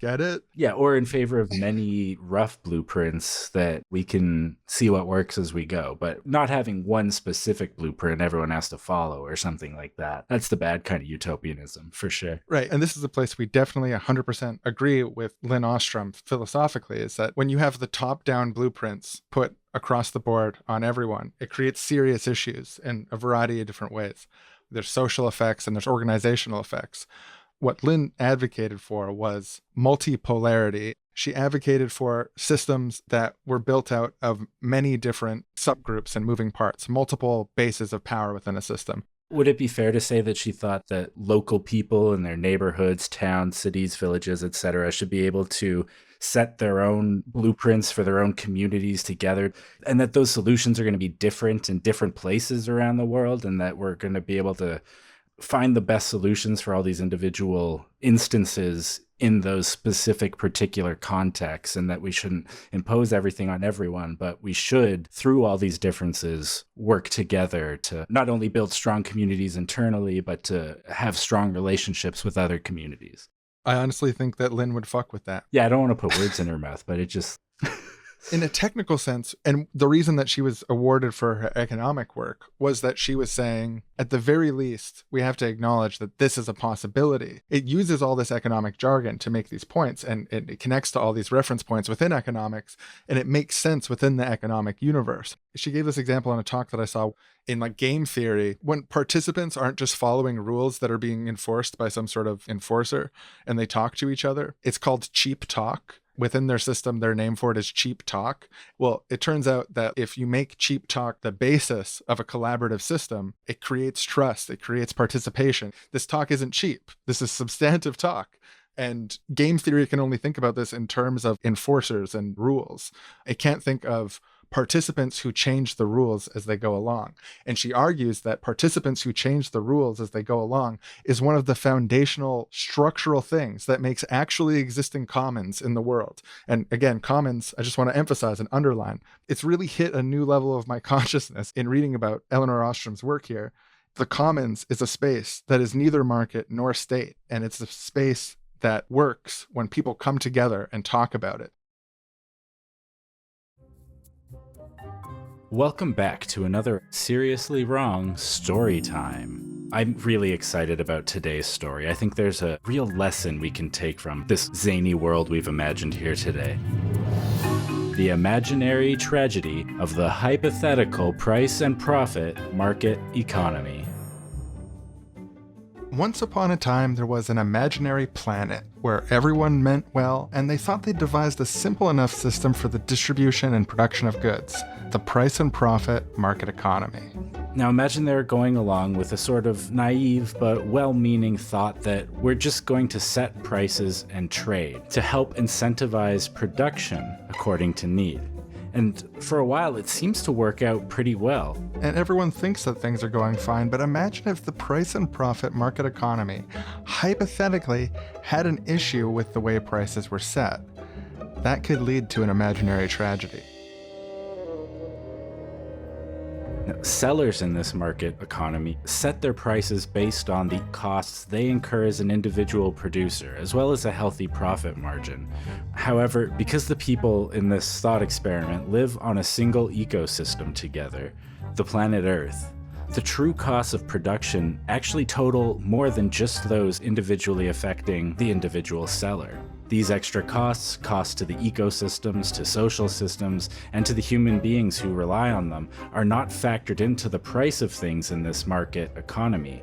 Get it? Yeah, or in favor of many rough blueprints that we can see what works as we go, but not having one specific blueprint everyone has to follow or something like that. That's the bad kind of utopianism, for sure. Right. And this is a place we definitely 100% agree with Lynn Ostrom philosophically, is that when you have the top-down blueprints put across the board on everyone, it creates serious issues in a variety of different ways. There's social effects and there's organizational effects. What Lynn advocated for was multipolarity. She advocated for systems that were built out of many different subgroups and moving parts, multiple bases of power within a system. Would it be fair to say that she thought that local people in their neighborhoods, towns, cities, villages, etc., should be able to set their own blueprints for their own communities together, and that those solutions are going to be different in different places around the world, and that we're going to be able to find the best solutions for all these individual instances in those specific particular contexts, and that we shouldn't impose everything on everyone, but we should, through all these differences, work together to not only build strong communities internally, but to have strong relationships with other communities. I honestly think that Lynn would fuck with that. Yeah, I don't want to put words in her mouth, but it just... In a technical sense, and the reason that she was awarded for her economic work was that she was saying, at the very least, we have to acknowledge that this is a possibility. It uses all this economic jargon to make these points, and it connects to all these reference points within economics, and it makes sense within the economic universe. She gave this example in a talk that I saw in like game theory, when participants aren't just following rules that are being enforced by some sort of enforcer, and they talk to each other. It's called cheap talk. Within their system, their name for it is cheap talk. Well, it turns out that if you make cheap talk the basis of a collaborative system, it creates trust, it creates participation. This talk isn't cheap. This is substantive talk. And game theory can only think about this in terms of enforcers and rules. It can't think of participants who change the rules as they go along. And she argues that participants who change the rules as they go along is one of the foundational structural things that makes actually existing commons in the world. And again, commons, I just want to emphasize and underline, it's really hit a new level of my consciousness in reading about Eleanor Ostrom's work here. The commons is a space that is neither market nor state, and it's a space that works when people come together and talk about it. Welcome back to another Seriously Wrong story time. I'm really excited about today's story. I think there's a real lesson we can take from this zany world we've imagined here today. The imaginary tragedy of the hypothetical price and profit market economy. Once upon a time, there was an imaginary planet where everyone meant well, and they thought they devised a simple enough system for the distribution and production of goods, the price and profit market economy. Now imagine they're going along with a sort of naive but well-meaning thought that we're just going to set prices and trade to help incentivize production according to need. And for a while, it seems to work out pretty well. And everyone thinks that things are going fine, but imagine if the price and profit market economy hypothetically had an issue with the way prices were set. That could lead to an imaginary tragedy. Now, sellers in this market economy set their prices based on the costs they incur as an individual producer, as well as a healthy profit margin. However, because the people in this thought experiment live on a single ecosystem together, the planet Earth, the true costs of production actually total more than just those individually affecting the individual seller. These extra costs, costs to the ecosystems, to social systems, and to the human beings who rely on them, are not factored into the price of things in this market economy.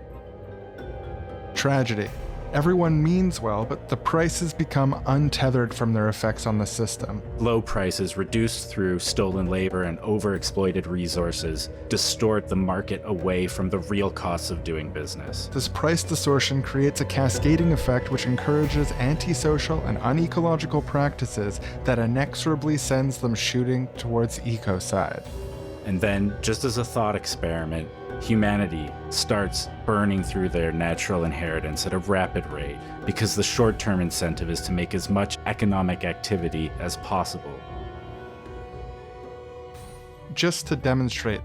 Tragedy. Everyone means well, but the prices become untethered from their effects on the system. Low prices reduced through stolen labor and overexploited resources distort the market away from the real costs of doing business. This price distortion creates a cascading effect which encourages antisocial and unecological practices that inexorably sends them shooting towards ecocide. And then, just as a thought experiment, humanity starts burning through their natural inheritance at a rapid rate because the short-term incentive is to make as much economic activity as possible. Just to demonstrate,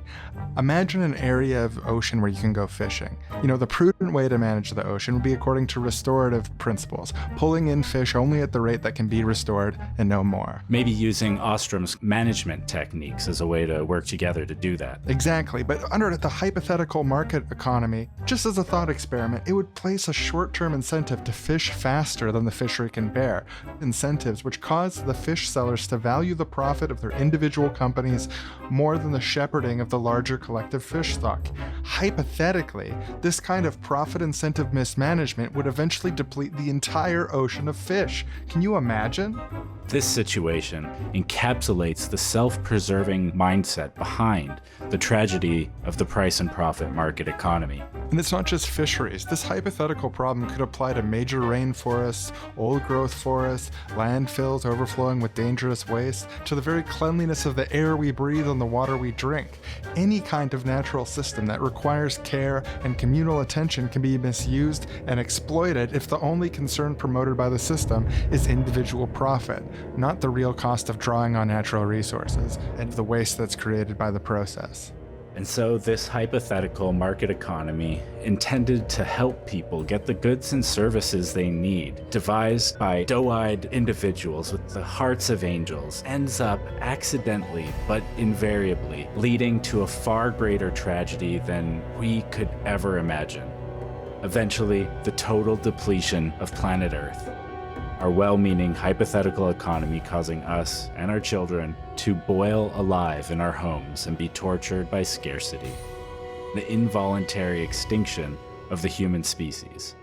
imagine an area of ocean where you can go fishing. The prudent way to manage the ocean would be according to restorative principles, pulling in fish only at the rate that can be restored and no more. Maybe using Ostrom's management techniques as a way to work together to do that. Exactly, but under the hypothetical market economy, just as a thought experiment, it would place a short-term incentive to fish faster than the fishery can bear. Incentives which cause the fish sellers to value the profit of their individual companies more than the shepherding of the larger collective fish stock. Hypothetically, this kind of profit incentive mismanagement would eventually deplete the entire ocean of fish. Can you imagine? This situation encapsulates the self-preserving mindset behind the tragedy of the price and profit market economy. And it's not just fisheries. This hypothetical problem could apply to major rainforests, old-growth forests, landfills overflowing with dangerous waste, to the very cleanliness of the air we breathe and the water we drink. Any kind of natural system that requires care and communal attention can be misused and exploited if the only concern promoted by the system is individual profit, not the real cost of drawing on natural resources and the waste that's created by the process. And so this hypothetical market economy, intended to help people get the goods and services they need, devised by doe-eyed individuals with the hearts of angels, ends up accidentally but invariably leading to a far greater tragedy than we could ever imagine. Eventually, the total depletion of planet Earth. Our well-meaning hypothetical economy causing us and our children to boil alive in our homes and be tortured by scarcity. The involuntary extinction of the human species.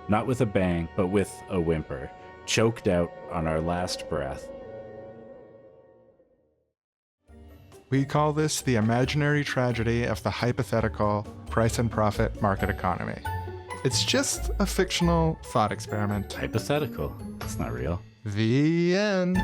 Not with a bang, but with a whimper, choked out on our last breath. We call this the imaginary tragedy of the hypothetical price and profit market economy. It's just a fictional thought experiment. Hypothetical. It's not real. The end.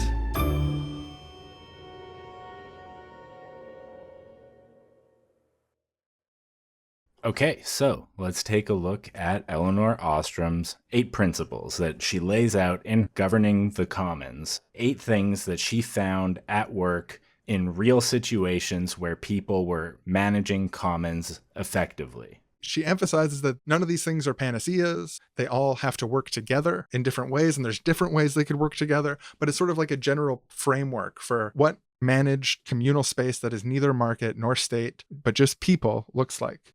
Okay, so let's take a look at Eleanor Ostrom's 8 principles that she lays out in governing the commons. 8 things that she found at work in real situations where people were managing commons effectively. She emphasizes that none of these things are panaceas. They all have to work together in different ways, and there's different ways they could work together, but it's sort of like a general framework for what managed communal space that is neither market nor state, but just people looks like.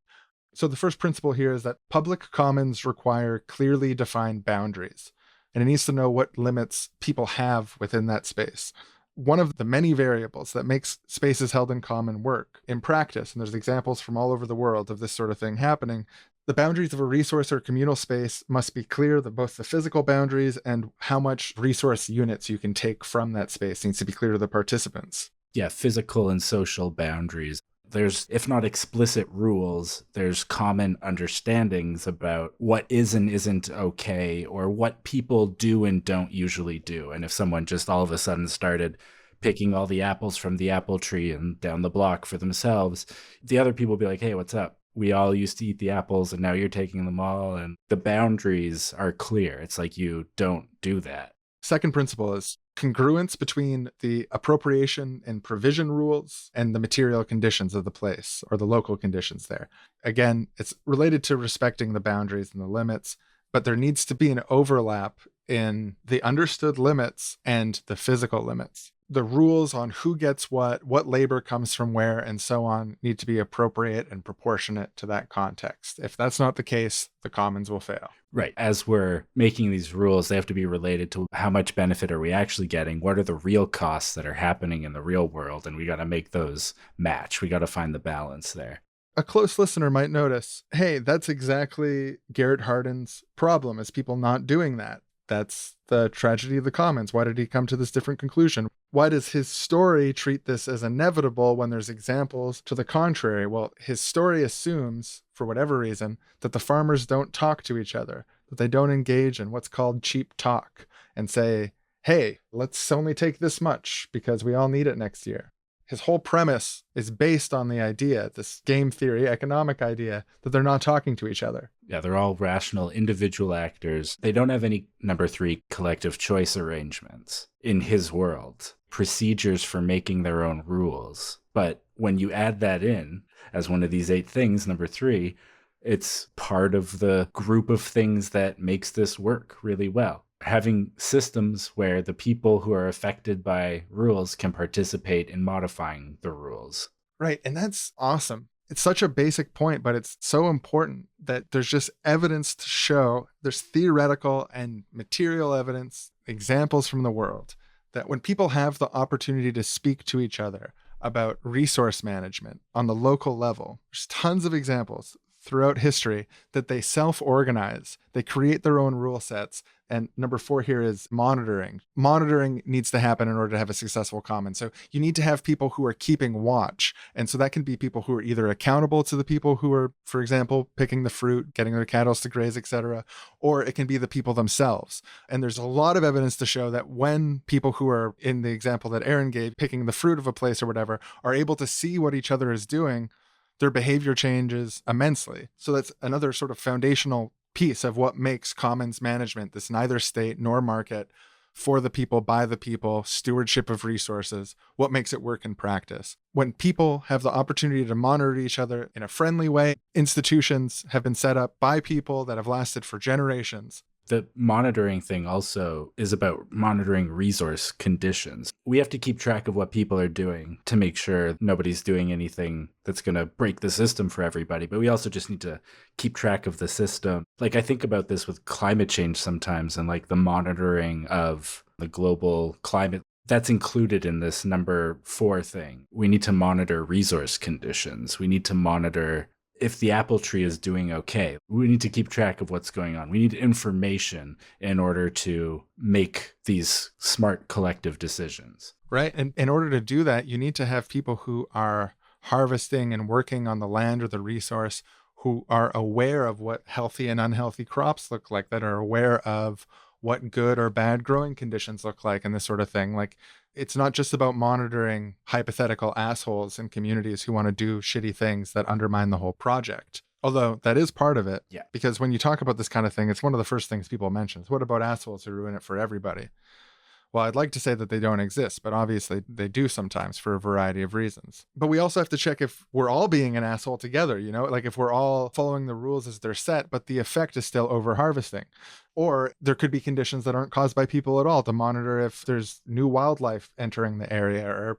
So the first principle here is that public commons require clearly defined boundaries, and it needs to know what limits people have within that space. One of the many variables that makes spaces held in common work in practice, and there's examples from all over the world of this sort of thing happening, the boundaries of a resource or communal space must be clear, that both the physical boundaries and how much resource units you can take from that space needs to be clear to the participants. Yeah, physical and social boundaries. There's, if not explicit rules, there's common understandings about what is and isn't okay, or what people do and don't usually do. And if someone just all of a sudden started picking all the apples from the apple tree and down the block for themselves, the other people will be like, hey, what's up? We all used to eat the apples and now you're taking them all. And the boundaries are clear. It's like you don't do that. Second principle is congruence between the appropriation and provision rules and the material conditions of the place or the local conditions there. Again, it's related to respecting the boundaries and the limits, but there needs to be an overlap in the understood limits and the physical limits. The rules on who gets what labor comes from where, and so on, need to be appropriate and proportionate to that context. If that's not the case, the commons will fail. Right. As we're making these rules, they have to be related to how much benefit are we actually getting? What are the real costs that are happening in the real world? And we got to make those match. We got to find the balance there. A close listener might notice, hey, that's exactly Garret Hardin's problem, is people not doing that. That's the tragedy of the commons. Why did he come to this different conclusion? Why does his story treat this as inevitable when there's examples to the contrary? Well, his story assumes, for whatever reason, that the farmers don't talk to each other, that they don't engage in what's called cheap talk and say, hey, let's only take this much because we all need it next year. His whole premise is based on the idea, this game theory, economic idea, that they're not talking to each other. Yeah, they're all rational individual actors. They don't have any, number 3, collective choice arrangements in his world, procedures for making their own rules. But when you add that in as one of these 8 things, number 3, it's part of the group of things that makes this work really well. Having systems where the people who are affected by rules can participate in modifying the rules. Right. And that's awesome. It's such a basic point, but it's so important that there's just evidence to show, there's theoretical and material evidence, examples from the world, that when people have the opportunity to speak to each other about resource management on the local level, there's tons of examples throughout history that they self-organize, they create their own rule sets. And number 4 here is monitoring. Monitoring needs to happen in order to have a successful commons. So you need to have people who are keeping watch. And so that can be people who are either accountable to the people who are, for example, picking the fruit, getting their cattle to graze, etc., or it can be the people themselves. And there's a lot of evidence to show that when people who are, in the example that Aaron gave, picking the fruit of a place or whatever, are able to see what each other is doing, their behavior changes immensely. So that's another sort of foundational piece of what makes commons management, this neither state nor market, for the people, by the people, stewardship of resources, what makes it work in practice. When people have the opportunity to monitor each other in a friendly way, institutions have been set up by people that have lasted for generations. The monitoring thing also is about monitoring resource conditions. We have to keep track of what people are doing to make sure nobody's doing anything that's going to break the system for everybody. But we also just need to keep track of the system. Like, I think about this with climate change sometimes, and like the monitoring of the global climate. That's included in this number 4 thing. We need to monitor resource conditions. We need to monitor if the apple tree is doing okay. We need to keep track of what's going on. We need information in order to make these smart collective decisions. Right. And in order to do that, you need to have people who are harvesting and working on the land or the resource, who are aware of what healthy and unhealthy crops look like, that are aware of what good or bad growing conditions look like, and this sort of thing. Like, it's not just about monitoring hypothetical assholes in communities who want to do shitty things that undermine the whole project. Although that is part of it. Yeah. Because when you talk about this kind of thing, it's one of the first things people mention. What about assholes who ruin it for everybody? Well, I'd like to say that they don't exist, but obviously they do sometimes for a variety of reasons. But we also have to check if we're all being an asshole together, you know, like if we're all following the rules as they're set, but the effect is still over harvesting. Or there could be conditions that aren't caused by people at all, to monitor if there's new wildlife entering the area or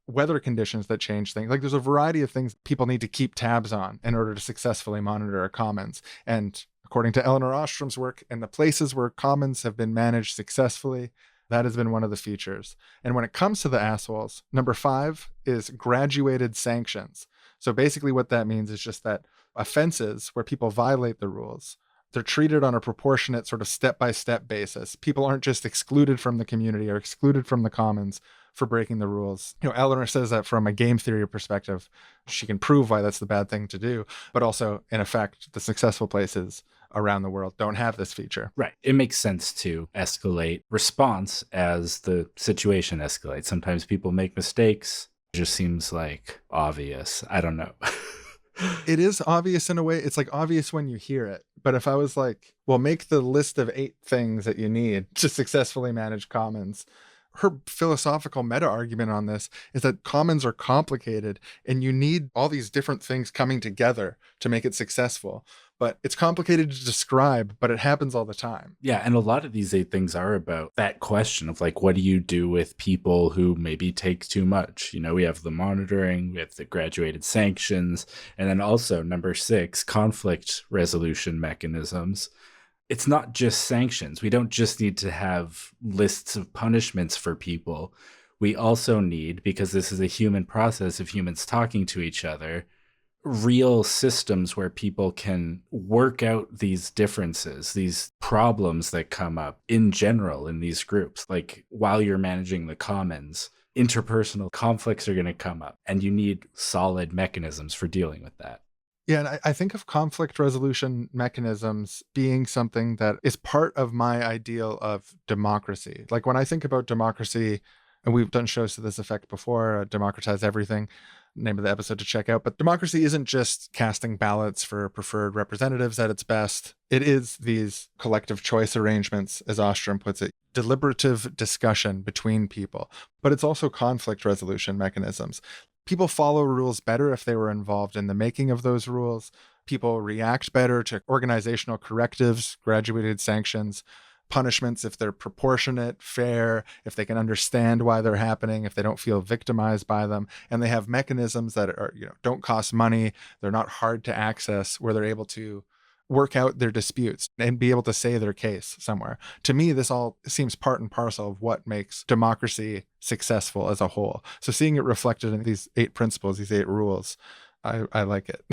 weather conditions that change things. Like, there's a variety of things people need to keep tabs on in order to successfully monitor a commons. And according to Eleanor Ostrom's work, in the places where commons have been managed successfully, that has been one of the features. And when it comes to the assholes, number 5 is graduated sanctions. So basically what that means is just that offenses where people violate the rules, they're treated on a proportionate sort of step-by-step basis. People aren't just excluded from the community or excluded from the commons for breaking the rules. You know, Eleanor says that from a game theory perspective, she can prove why that's the bad thing to do, but also, in effect, the successful places around the world don't have this feature. Right. It makes sense to escalate response as the situation escalates. Sometimes people make mistakes. It just seems like obvious. I don't know. It is obvious in a way. It's like obvious when you hear it. But if I was like, well, make the list of 8 things that you need to successfully manage commons. Her philosophical meta argument on this is that commons are complicated and you need all these different things coming together to make it successful. But it's complicated to describe, but it happens all the time. Yeah, and a lot of these 8 things are about that question of like, what do you do with people who maybe take too much? You know, we have the monitoring, we have the graduated sanctions, and then also number 6, conflict resolution mechanisms. It's not just sanctions. We don't just need to have lists of punishments for people. We also need, because this is a human process of humans talking to each other, real systems where people can work out these differences, these problems that come up in general in these groups. Like, while you're managing the commons, interpersonal conflicts are going to come up, and you need solid mechanisms for dealing with that. Yeah, and I think of conflict resolution mechanisms being something that is part of my ideal of democracy. Like, when I think about democracy, And we've done shows to this effect before, Democratize Everything, name of the episode to check out. But democracy isn't just casting ballots for preferred representatives at its best. It is these collective choice arrangements, as Ostrom puts it, deliberative discussion between people. But it's also conflict resolution mechanisms. People follow rules better if they were involved in the making of those rules. People react better to organizational correctives, graduated sanctions, punishments if they're proportionate, fair, if they can understand why they're happening, if they don't feel victimized by them, and they have mechanisms that are, don't cost money, they're not hard to access, where they're able to work out their disputes and be able to say their case somewhere. To me, this all seems part and parcel of what makes democracy successful as a whole. So seeing it reflected in these 8 principles, these 8 rules, I like it.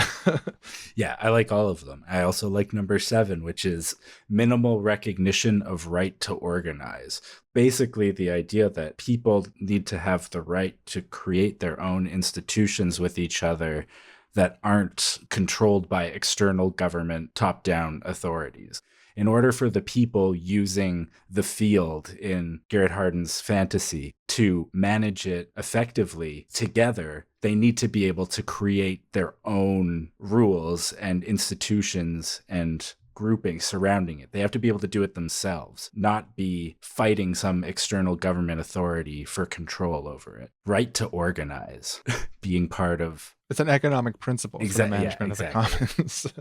Yeah, I like all of them. I also like number 7, which is minimal recognition of right to organize. Basically, the idea that people need to have the right to create their own institutions with each other that aren't controlled by external government top-down authorities. In order for the people using the field in Garret Hardin's fantasy to manage it effectively together, they need to be able to create their own rules and institutions and groupings surrounding it. They have to be able to do it themselves, not be fighting some external government authority for control over it. Right to organize, being part of... It's an economic principle for the management of the commons.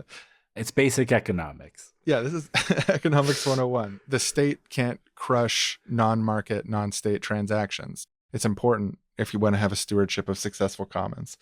It's basic economics. Yeah, this is economics 101. The state can't crush non-market, non-state transactions. It's important if you want to have a stewardship of successful commons.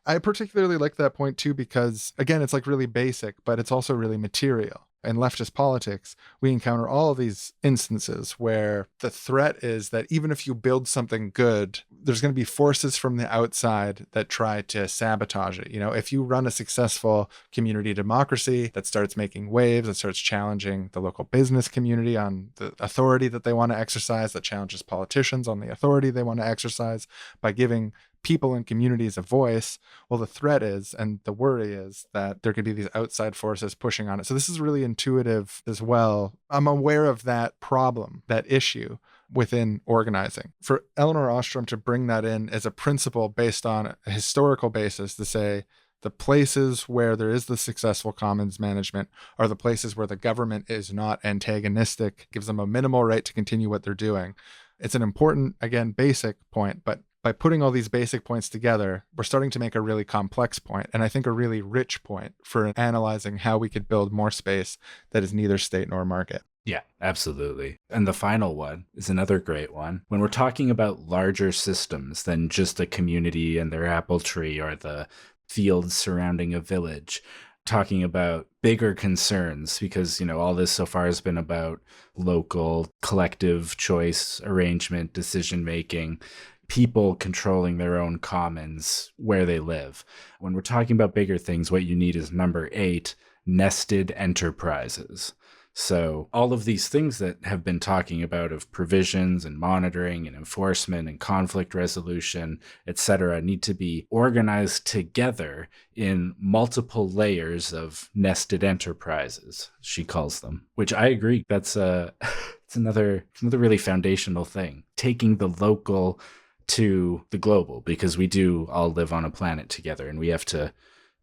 I particularly like that point too, because again, it's like really basic, but it's also really material. In leftist politics, we encounter all of these instances where the threat is that even if you build something good, there's going to be forces from the outside that try to sabotage it. If you run a successful community democracy that starts making waves, that starts challenging the local business community on the authority that they want to exercise, that challenges politicians on the authority they want to exercise by giving people and communities a voice, well, the threat is, and the worry is, that there could be these outside forces pushing on it. So this is really intuitive as well. I'm aware of that problem, that issue within organizing. For Eleanor Ostrom to bring that in as a principle based on a historical basis, to say the places where there is the successful commons management are the places where the government is not antagonistic, gives them a minimal right to continue what they're doing. It's an important, again, basic point, but by putting all these basic points together, we're starting to make a really complex point, and I think a really rich point for analyzing how we could build more space that is neither state nor market. Yeah, absolutely. And the final one is another great one. When we're talking about larger systems than just a community and their apple tree or the fields surrounding a village, talking about bigger concerns, because, all this so far has been about local collective choice arrangement, decision-making, people controlling their own commons where they live. When we're talking about bigger things, what you need is number 8, nested enterprises. So all of these things that have been talking about of provisions and monitoring and enforcement and conflict resolution, etc., need to be organized together in multiple layers of nested enterprises, she calls them, which I agree. That's it's another really foundational thing, taking the local to the global, because we do all live on a planet together and we have to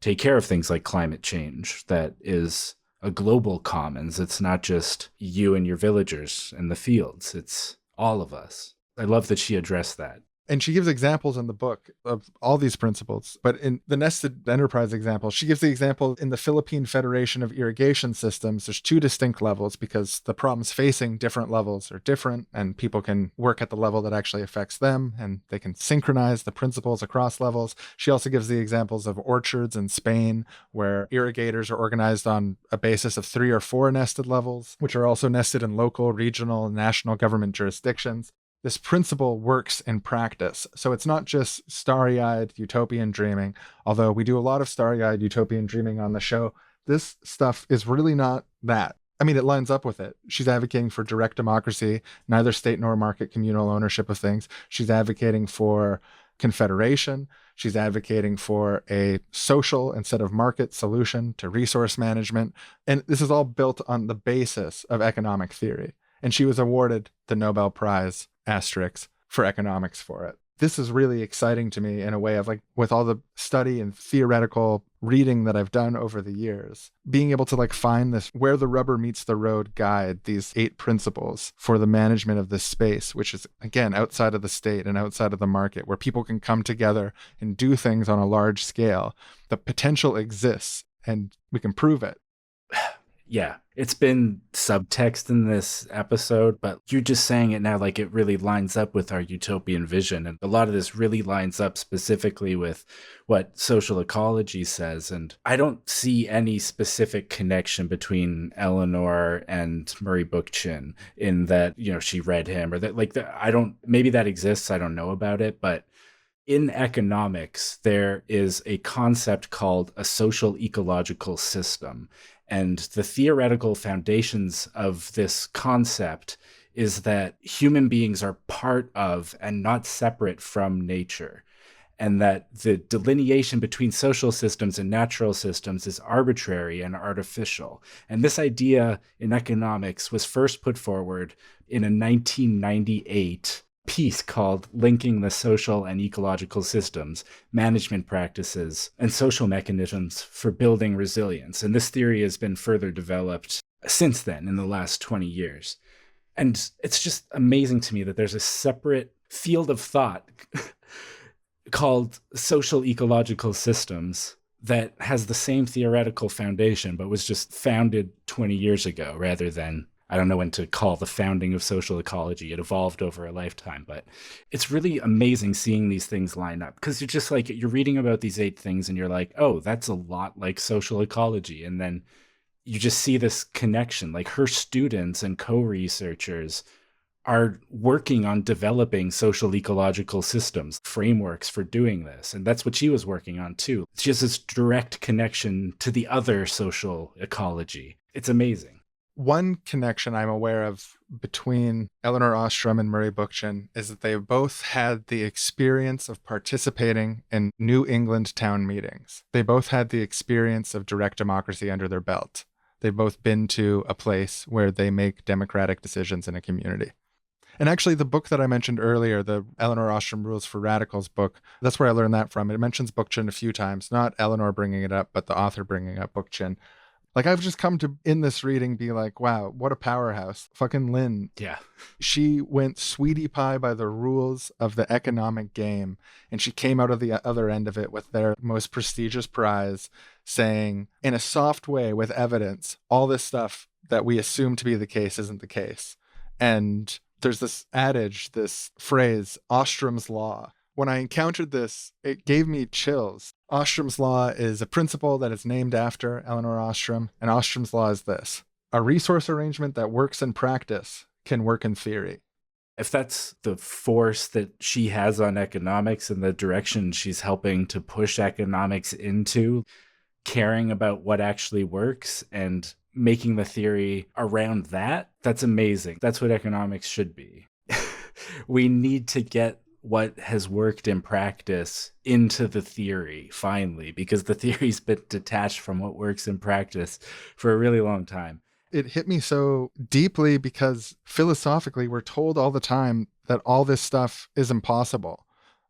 take care of things like climate change. That is a global commons. It's not just you and your villagers in the fields. It's all of us. I love that she addressed that. And she gives examples in the book of all these principles. But in the nested enterprise example, she gives the example in the Philippine Federation of Irrigation Systems. There's 2 distinct levels because the problems facing different levels are different, and people can work at the level that actually affects them, and they can synchronize the principles across levels. She also gives the examples of orchards in Spain, where irrigators are organized on a basis of 3 or 4 nested levels, which are also nested in local, regional, and national government jurisdictions. This principle works in practice. So it's not just starry-eyed utopian dreaming, although we do a lot of starry-eyed utopian dreaming on the show. This stuff is really not that. I mean, it lines up with it. She's advocating for direct democracy, neither state nor market communal ownership of things. She's advocating for confederation. She's advocating for a social instead of market solution to resource management. And this is all built on the basis of economic theory. And she was awarded the Nobel Prize, asterisk, for economics for it. This is really exciting to me in a way of like, with all the study and theoretical reading that I've done over the years, being able to like find this where the rubber meets the road guide, these 8 principles for the management of this space, which is again outside of the state and outside of the market, where people can come together and do things on a large scale. The potential exists and we can prove it. Yeah, it's been subtext in this episode, but you're just saying it now like it really lines up with our utopian vision. And a lot of this really lines up specifically with what social ecology says. And I don't see any specific connection between Eleanor and Murray Bookchin in that, you know, she read him or that, like, maybe that exists. I don't know about it, but in economics, there is a concept called a social ecological system. And the theoretical foundations of this concept is that human beings are part of and not separate from nature, and that the delineation between social systems and natural systems is arbitrary and artificial. And this idea in economics was first put forward in a 1998 piece called Linking the Social and Ecological Systems, Management Practices, and Social Mechanisms for Building Resilience. And this theory has been further developed since then in the last 20 years. And it's just amazing to me that there's a separate field of thought called social ecological systems that has the same theoretical foundation, but was just founded 20 years ago rather than, I don't know when to call the founding of social ecology. It evolved over a lifetime, but it's really amazing seeing these things line up, because you're just like, you're reading about these 8 things and you're like, oh, that's a lot like social ecology. And then you just see this connection, like her students and co-researchers are working on developing social ecological systems, frameworks for doing this. And that's what she was working on too. She has this direct connection to the other social ecology. It's amazing. One connection I'm aware of between Eleanor Ostrom and Murray Bookchin is that they both had the experience of participating in New England town meetings. They both had the experience of direct democracy under their belt. They've both been to a place where they make democratic decisions in a community. And actually, the book that I mentioned earlier, the Eleanor Ostrom Rules for Radicals book, that's where I learned that from. It mentions Bookchin a few times, not Eleanor bringing it up, but the author bringing up Bookchin. Like, I've just come to, in this reading, be like, wow, what a powerhouse. Fucking Lynn. Yeah. She went sweetie pie by the rules of the economic game, and she came out of the other end of it with their most prestigious prize, saying, in a soft way, with evidence, all this stuff that we assume to be the case isn't the case. And there's this adage, this phrase, Ostrom's Law. When I encountered this, it gave me chills. Ostrom's Law is a principle that is named after Eleanor Ostrom, and Ostrom's Law is this: a resource arrangement that works in practice can work in theory. If that's the force that she has on economics and the direction she's helping to push economics into, caring about what actually works and making the theory around that, that's amazing. That's what economics should be. We need to get what has worked in practice into the theory, finally, because the theory's been detached from what works in practice for a really long time. It hit me so deeply because philosophically, we're told all the time that all this stuff is impossible.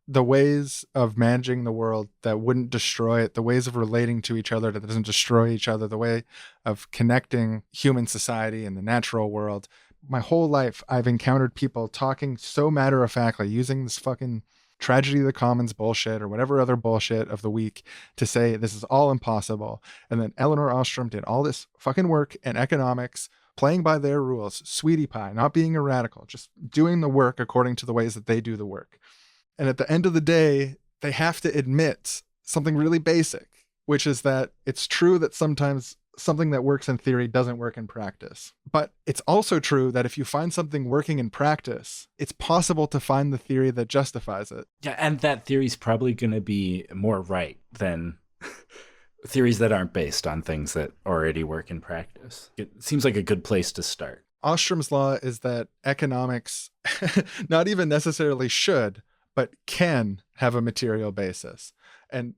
The ways of managing the world that wouldn't destroy it, the ways of relating to each other that doesn't destroy each other, the way of connecting human society and the natural world. My whole life, I've encountered people talking so matter-of-factly, using this fucking tragedy of the commons bullshit or whatever other bullshit of the week to say this is all impossible. And then Eleanor Ostrom did all this fucking work in economics, playing by their rules, sweetie pie, not being a radical, just doing the work according to the ways that they do the work. And at the end of the day, they have to admit something really basic, which is that it's true that sometimes something that works in theory doesn't work in practice. But it's also true that if you find something working in practice, it's possible to find the theory that justifies it. Yeah, and that theory's probably going to be more right than theories that aren't based on things that already work in practice. It seems like a good place to start. Ostrom's Law is that economics not even necessarily should, but can have a material basis. And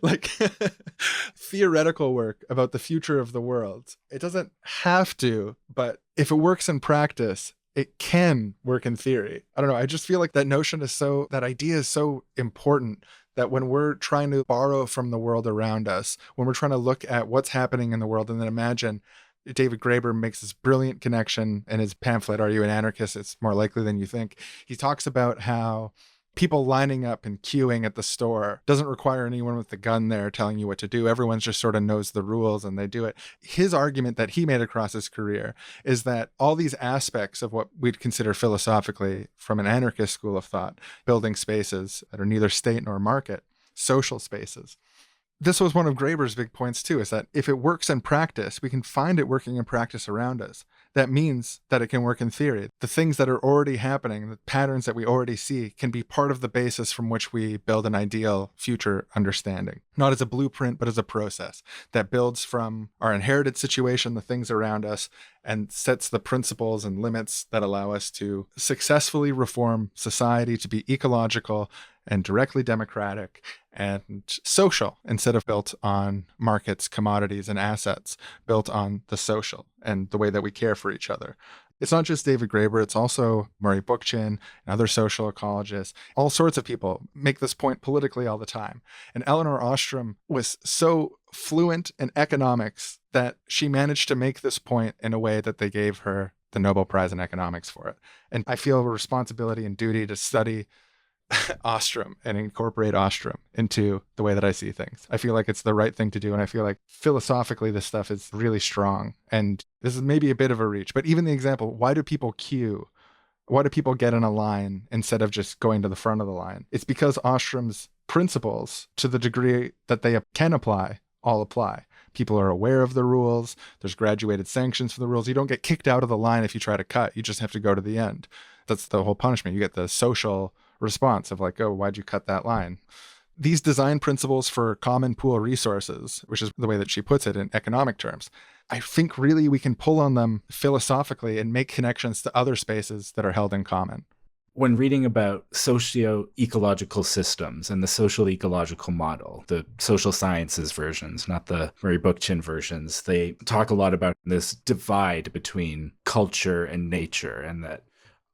like theoretical work about the future of the world, it doesn't have to, but if it works in practice, it can work in theory. I don't know. I just feel like that idea is so important that when we're trying to borrow from the world around us, when we're trying to look at what's happening in the world and then imagine, David Graeber makes this brilliant connection in his pamphlet, Are You an Anarchist? It's More Likely Than You Think. He talks about how people lining up and queuing at the store doesn't require anyone with the gun there telling you what to do. Everyone just sort of knows the rules and they do it. His argument that he made across his career is that all these aspects of what we'd consider philosophically from an anarchist school of thought, building spaces that are neither state nor market, social spaces. This was one of Graeber's big points too, is that if it works in practice, we can find it working in practice around us. That means that it can work in theory. The things that are already happening, the patterns that we already see, can be part of the basis from which we build an ideal future understanding. Not as a blueprint, but as a process that builds from our inherited situation, the things around us, and sets the principles and limits that allow us to successfully reform society to be ecological and directly democratic and social, instead of built on markets, commodities, and assets, built on the social and the way that we care for each other. It's not just David Graeber, it's also Murray Bookchin and other social ecologists. All sorts of people make this point politically all the time. And Eleanor Ostrom was so fluent in economics that she managed to make this point in a way that they gave her the Nobel Prize in economics for it. And I feel a responsibility and duty to study Ostrom and incorporate Ostrom into the way that I see things. I feel like it's the right thing to do. And I feel like philosophically, this stuff is really strong. And this is maybe a bit of a reach, but even the example, why do people queue? Why do people get in a line instead of just going to the front of the line? It's because Ostrom's principles, to the degree that they can apply, all apply. People are aware of the rules. There's graduated sanctions for the rules. You don't get kicked out of the line if you try to cut. You just have to go to the end. That's the whole punishment. You get the social response of like, oh, why'd you cut that line? These design principles for common pool resources, which is the way that she puts it in economic terms, I think really we can pull on them philosophically and make connections to other spaces that are held in common. When reading about socio-ecological systems and the social ecological model, the social sciences versions, not the Murray Bookchin versions, they talk a lot about this divide between culture and nature, and that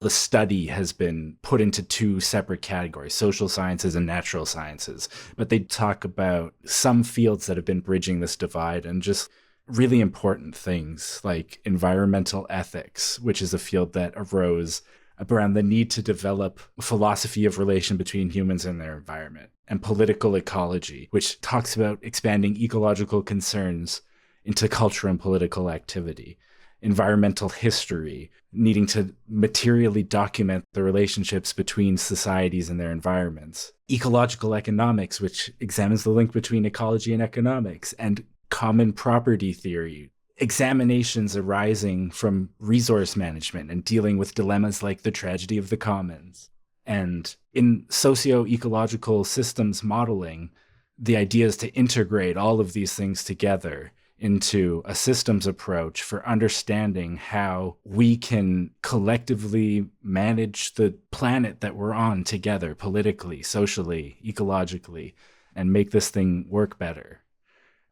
the study has been put into two separate categories, social sciences and natural sciences. But they talk about some fields that have been bridging this divide and just really important things like environmental ethics, which is a field that arose around the need to develop a philosophy of relation between humans and their environment, and political ecology, which talks about expanding ecological concerns into culture and political activity. Environmental history, needing to materially document the relationships between societies and their environments. Ecological economics, which examines the link between ecology and economics, and common property theory, examinations arising from resource management and dealing with dilemmas like the tragedy of the commons. And in socio-ecological systems modeling, the idea is to integrate all of these things together into a systems approach for understanding how we can collectively manage the planet that we're on together, politically, socially, ecologically, and make this thing work better.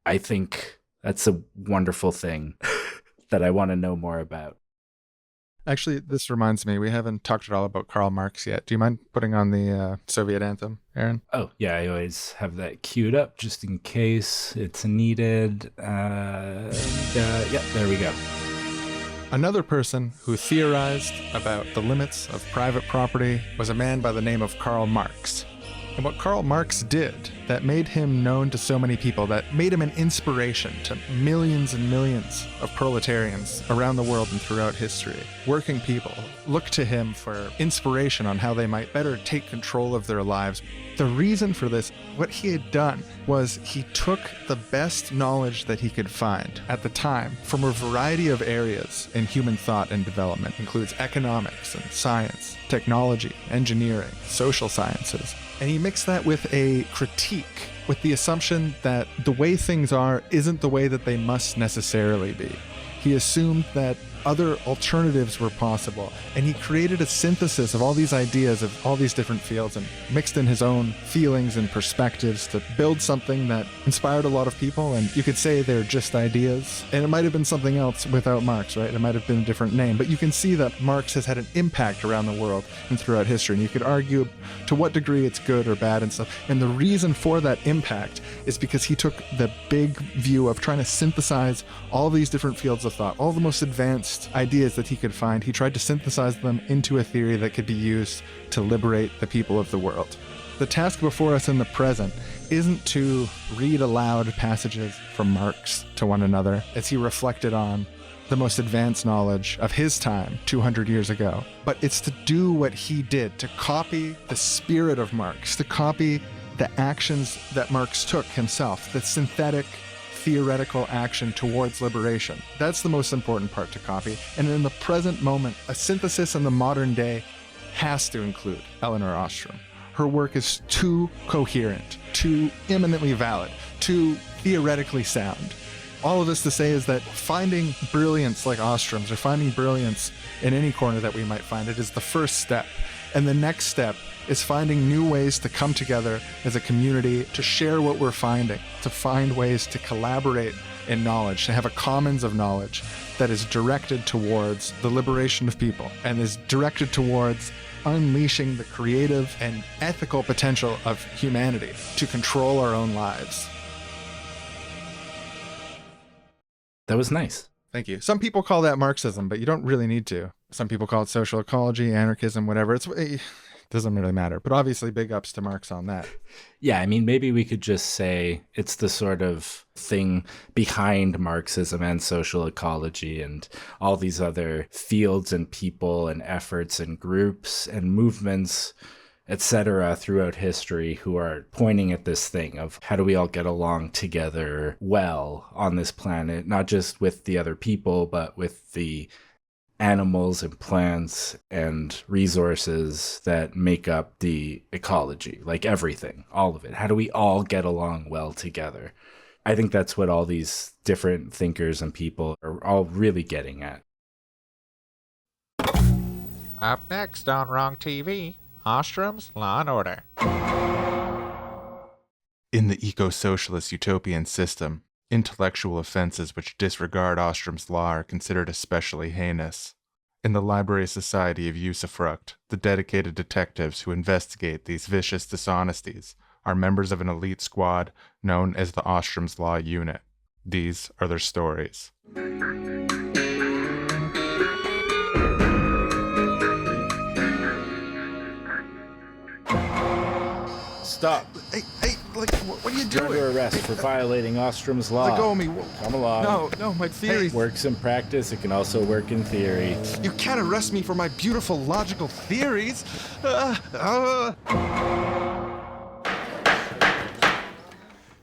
I think that's a wonderful thing that I want to know more about. Actually, this reminds me, we haven't talked at all about Karl Marx yet. Do you mind putting on the Soviet anthem, Aaron? Oh, yeah, I always have that queued up just in case it's needed. Yeah, there we go. Another person who theorized about the limits of private property was a man by the name of Karl Marx. And what Karl Marx did that made him known to so many people, that made him an inspiration to millions and millions of proletarians around the world and throughout history, working people look to him for inspiration on how they might better take control of their lives. The reason for this, what he had done was he took the best knowledge that he could find at the time from a variety of areas in human thought and development, includes economics and science, technology, engineering, social sciences. And he mixed that with a critique, with the assumption that the way things are isn't the way that they must necessarily be. He assumed that other alternatives were possible. And he created a synthesis of all these ideas of all these different fields and mixed in his own feelings and perspectives to build something that inspired a lot of people. And you could say they're just ideas. And it might have been something else without Marx, right? It might have been a different name. But you can see that Marx has had an impact around the world and throughout history. And you could argue to what degree it's good or bad and stuff. And the reason for that impact is because he took the big view of trying to synthesize all these different fields of thought, all the most advanced ideas that he could find. He tried to synthesize them into a theory that could be used to liberate the people of the world. The task before us in the present isn't to read aloud passages from Marx to one another as he reflected on the most advanced knowledge of his time 200 years ago, but it's to do what he did, to copy the spirit of Marx, to copy the actions that Marx took himself, the synthetic, theoretical action towards liberation. That's the most important part to copy. And in the present moment, a synthesis in the modern day has to include Eleanor Ostrom. Her work is too coherent, too eminently valid, too theoretically sound. All of this to say is that finding brilliance like Ostrom's, or finding brilliance in any corner that we might find it, is the first step. And the next step is finding new ways to come together as a community, to share what we're finding, to find ways to collaborate in knowledge, to have a commons of knowledge that is directed towards the liberation of people and is directed towards unleashing the creative and ethical potential of humanity to control our own lives. That was nice. Thank you. Some people call that Marxism, but you don't really need to. Some people call it social ecology, anarchism, whatever. It doesn't really matter. But obviously, big ups to Marx on that. Yeah, I mean, maybe we could just say it's the sort of thing behind Marxism and social ecology and all these other fields and people and efforts and groups and movements, etc., throughout history, who are pointing at this thing of how do we all get along together well on this planet, not just with the other people, but with the animals and plants and resources that make up the ecology, like everything, all of it. How do we all get along well together? I think that's what all these different thinkers and people are all really getting at. Up next on Wrong TV, Ostrom's Law and Order. In the eco-socialist utopian system, intellectual offenses which disregard Ostrom's law are considered especially heinous. In the Library Society of Usufruct, the dedicated detectives who investigate these vicious dishonesties are members of an elite squad known as the Ostrom's Law Unit. These are their stories. Stop. Hey, like, what are you You're doing? under arrest for violating Ostrom's law. Let go of me. Come along. No, my theory. It works in practice. It can also work in theory. You can't arrest me for my beautiful logical theories.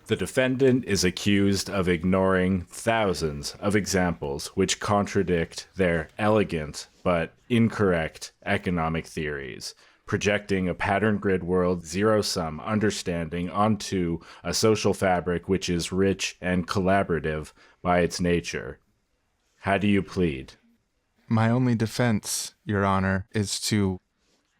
The defendant is accused of ignoring thousands of examples which contradict their elegant but incorrect economic theories, projecting a pattern grid world zero-sum understanding onto a social fabric which is rich and collaborative by its nature. How do you plead? My only defense, Your Honor, is to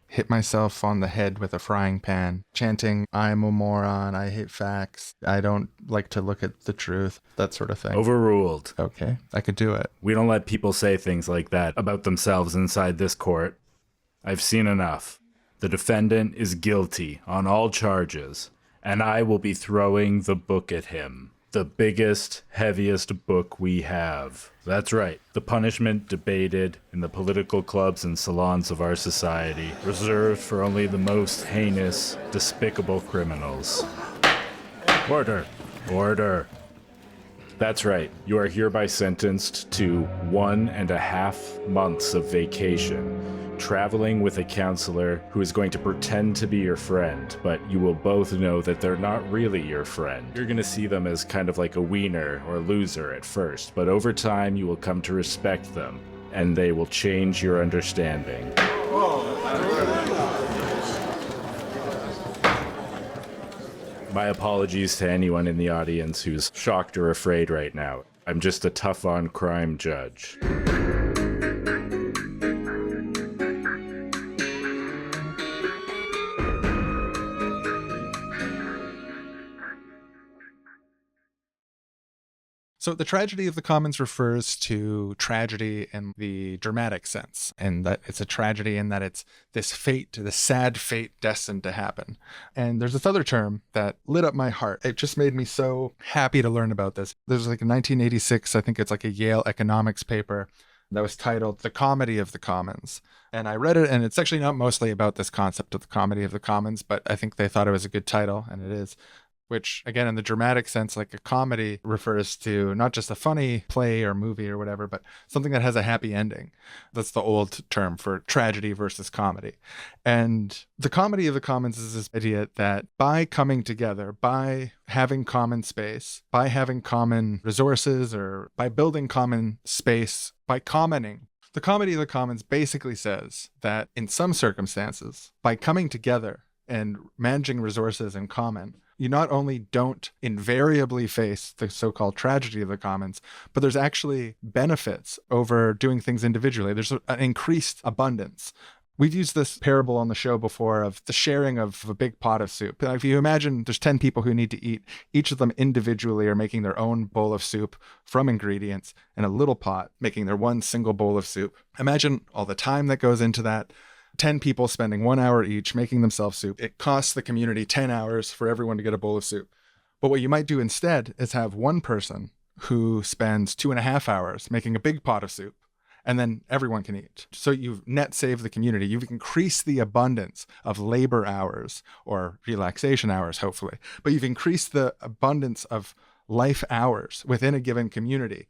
hit myself on the head with a frying pan, chanting, I'm a moron, I hate facts, I don't like to look at the truth, that sort of thing. Overruled. Okay, I could do it. We don't let people say things like that about themselves inside this court. I've seen enough. The defendant is guilty on all charges, and I will be throwing the book at him. The biggest, heaviest book we have. That's right. The punishment debated in the political clubs and salons of our society, reserved for only the most heinous, despicable criminals. Order. Order. That's right. You are hereby sentenced to 1.5 months of vacation, traveling with a counselor who is going to pretend to be your friend, but you will both know that they're not really your friend. You're going to see them as kind of like a wiener or loser at first, but over time you will come to respect them, and they will change your understanding. My apologies to anyone in the audience who's shocked or afraid right now. I'm just a tough-on-crime judge. So the tragedy of the commons refers to tragedy in the dramatic sense, and that it's a tragedy in that it's this fate, this sad fate destined to happen. And there's this other term that lit up my heart. It just made me so happy to learn about this. There's like a 1986, I think it's like a Yale economics paper that was titled The Comedy of the Commons. And I read it, and it's actually not mostly about this concept of the comedy of the commons, but I think they thought it was a good title, and it is. Which, again, in the dramatic sense, like a comedy refers to not just a funny play or movie or whatever, but something that has a happy ending. That's the old term for tragedy versus comedy. And the comedy of the commons is this idea that by coming together, by having common space, by having common resources, or by building common space, by commoning, the comedy of the commons basically says that in some circumstances, by coming together and managing resources in common, you not only don't invariably face the so-called tragedy of the commons, but there's actually benefits over doing things individually. There's an increased abundance. We've used this parable on the show before of the sharing of a big pot of soup. If you imagine there's 10 people who need to eat, each of them individually are making their own bowl of soup from ingredients in a little pot, making their one single bowl of soup. Imagine all the time that goes into that. 10 people spending 1 hour each making themselves soup. It costs the community 10 hours for everyone to get a bowl of soup. But what you might do instead is have one person who spends 2.5 hours making a big pot of soup, and then everyone can eat. So you've net saved the community. You've increased the abundance of labor hours, or relaxation hours, hopefully. But you've increased the abundance of life hours within a given community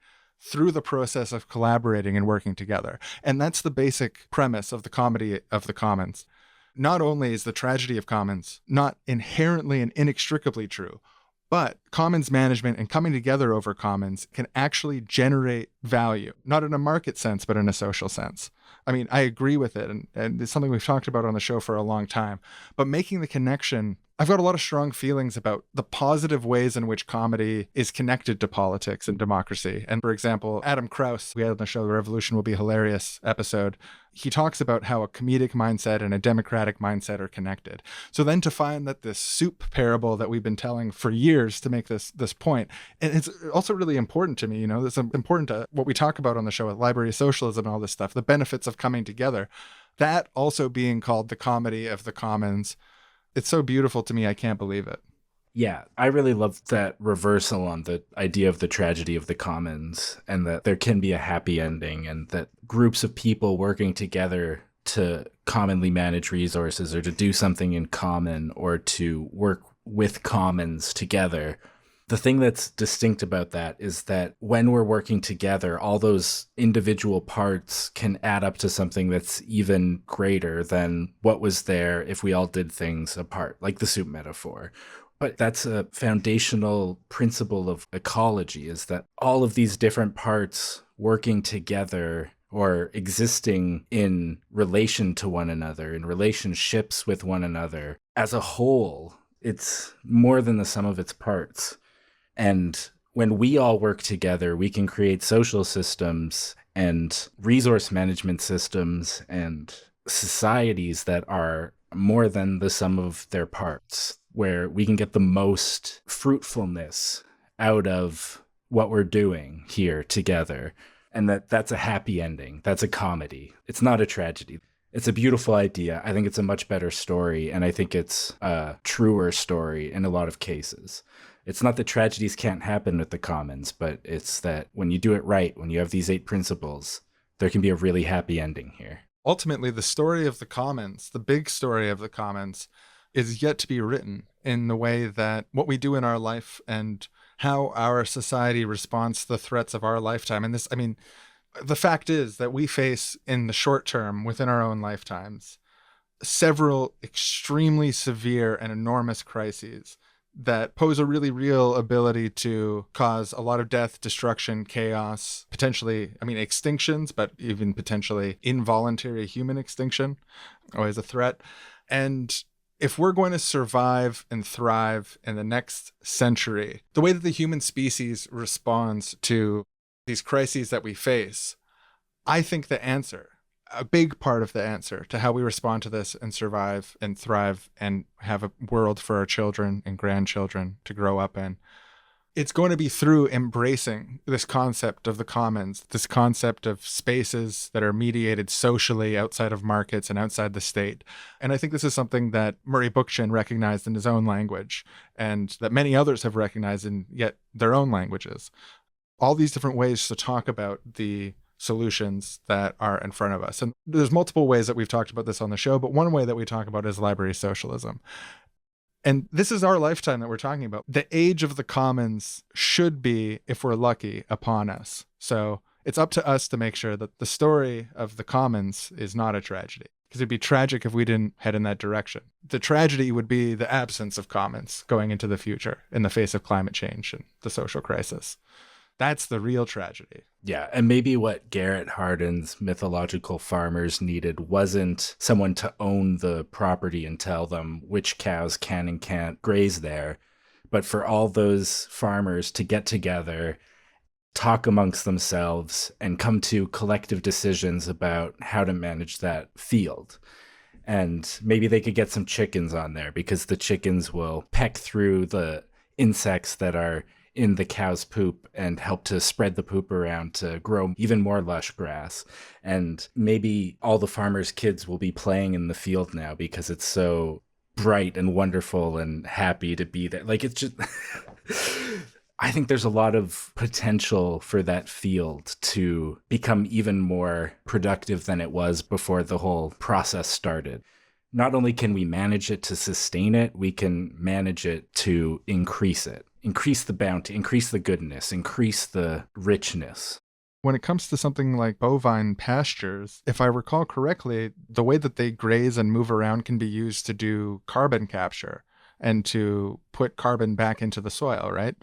through the process of collaborating and working together. And that's the basic premise of the comedy of the commons. Not only is the tragedy of commons not inherently and inextricably true, but commons management and coming together over commons can actually generate value, not in a market sense, but in a social sense. I mean, I agree with it, and it's something we've talked about on the show for a long time. But making the connection, I've got a lot of strong feelings about the positive ways in which comedy is connected to politics and democracy. And for example, Adam Krauss, we had on the show, The Revolution Will Be Hilarious episode, he talks about how a comedic mindset and a democratic mindset are connected. So then to find that this soup parable that we've been telling for years to make this point, and it's also really important to me, you know, it's important to what we talk about on the show at Library of Socialism and all this stuff, the benefits of coming together, that also being called the comedy of the commons. It's so beautiful to me, I can't believe it. Yeah, I really love that reversal on the idea of the tragedy of the commons, and that there can be a happy ending, and that groups of people working together to commonly manage resources, or to do something in common, or to work with commons together. The thing that's distinct about that is that when we're working together, all those individual parts can add up to something that's even greater than what was there if we all did things apart, like the soup metaphor. But that's a foundational principle of ecology, is that all of these different parts working together or existing in relation to one another, in relationships with one another, as a whole, it's more than the sum of its parts. And when we all work together, we can create social systems and resource management systems and societies that are more than the sum of their parts, where we can get the most fruitfulness out of what we're doing here together. And that's a happy ending. That's a comedy. It's not a tragedy. It's a beautiful idea. I think it's a much better story, and I think it's a truer story in a lot of cases. It's not that tragedies can't happen with the commons, but it's that when you do it right, when you have these 8 principles, there can be a really happy ending here. Ultimately, the story of the commons, the big story of the commons, is yet to be written in the way that what we do in our life and how our society responds to the threats of our lifetime. And this, I mean, the fact is that we face in the short term, within our own lifetimes, several extremely severe and enormous crises that pose a really real ability to cause a lot of death, destruction, chaos, potentially, I mean, extinctions, but even potentially involuntary human extinction, always a threat. And if we're going to survive and thrive in the next century, the way that the human species responds to these crises that we face, I think the answer, a big part of the answer to how we respond to this and survive and thrive and have a world for our children and grandchildren to grow up in, It's going to be through embracing this concept of the commons, this concept of spaces that are mediated socially outside of markets and outside the state. And I think this is something that Murray Bookchin recognized in his own language, and that many others have recognized in yet their own languages. All these different ways to talk about the solutions that are in front of us. And there's multiple ways that we've talked about this on the show, but one way that we talk about is library socialism. And this is our lifetime that we're talking about. The age of the commons should be, if we're lucky, upon us. So it's up to us to make sure that the story of the commons is not a tragedy. Because it'd be tragic if we didn't head in that direction. The tragedy would be the absence of commons going into the future in the face of climate change and the social crisis. That's the real tragedy. Yeah, and maybe what Garret Hardin's mythological farmers needed wasn't someone to own the property and tell them which cows can and can't graze there, but for all those farmers to get together, talk amongst themselves, and come to collective decisions about how to manage that field. And maybe they could get some chickens on there, because the chickens will peck through the insects that are in the cow's poop and help to spread the poop around to grow even more lush grass. And maybe all the farmers' kids will be playing in the field now because it's so bright and wonderful and happy to be there. Like, it's just... I think there's a lot of potential for that field to become even more productive than it was before the whole process started. Not only can we manage it to sustain it, we can manage it to increase it. Increase the bounty, increase the goodness, increase the richness. When it comes to something like bovine pastures, if I recall correctly, the way that they graze and move around can be used to do carbon capture and to put carbon back into the soil, right?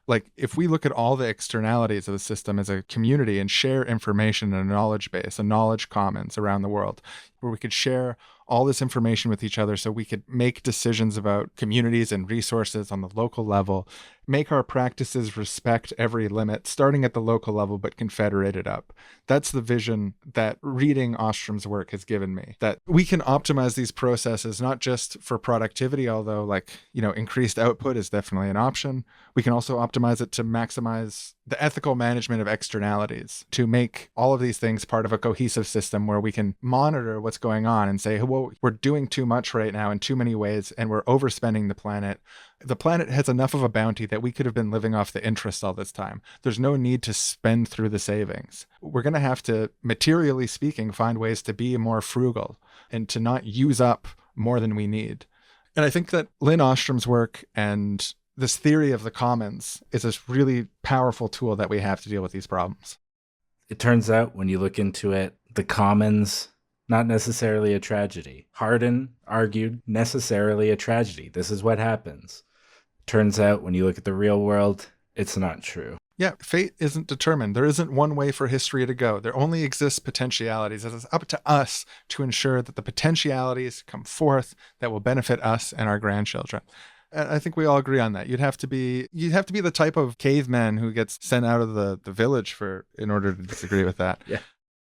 Like, if we look at all the externalities of the system as a community and share information in a knowledge base, a knowledge commons around the world, where we could share all this information with each other so we could make decisions about communities and resources on the local level, make our practices respect every limit, starting at the local level, but confederated up. That's the vision that reading Ostrom's work has given me, that we can optimize these processes, not just for productivity, although increased output is definitely an option. We can also optimize it to maximize the ethical management of externalities, to make all of these things part of a cohesive system where we can monitor what's going on and say, well, we're doing too much right now in too many ways, and we're overspending the planet. The planet has enough of a bounty that we could have been living off the interest all this time. There's no need to spend through the savings. We're going to have to, materially speaking, find ways to be more frugal and to not use up more than we need. And I think that Lynn Ostrom's work and this theory of the commons is this really powerful tool that we have to deal with these problems. It turns out, when you look into it, the commons, not necessarily a tragedy. Hardin argued necessarily a tragedy. This is what happens. Turns out, when you look at the real world, it's not true. Yeah, fate isn't determined. There isn't one way for history to go. There only exists potentialities. It's up to us to ensure that the potentialities come forth that will benefit us and our grandchildren. And I think we all agree on that. You'd have to be the type of caveman who gets sent out of the village in order to disagree with that. Yeah.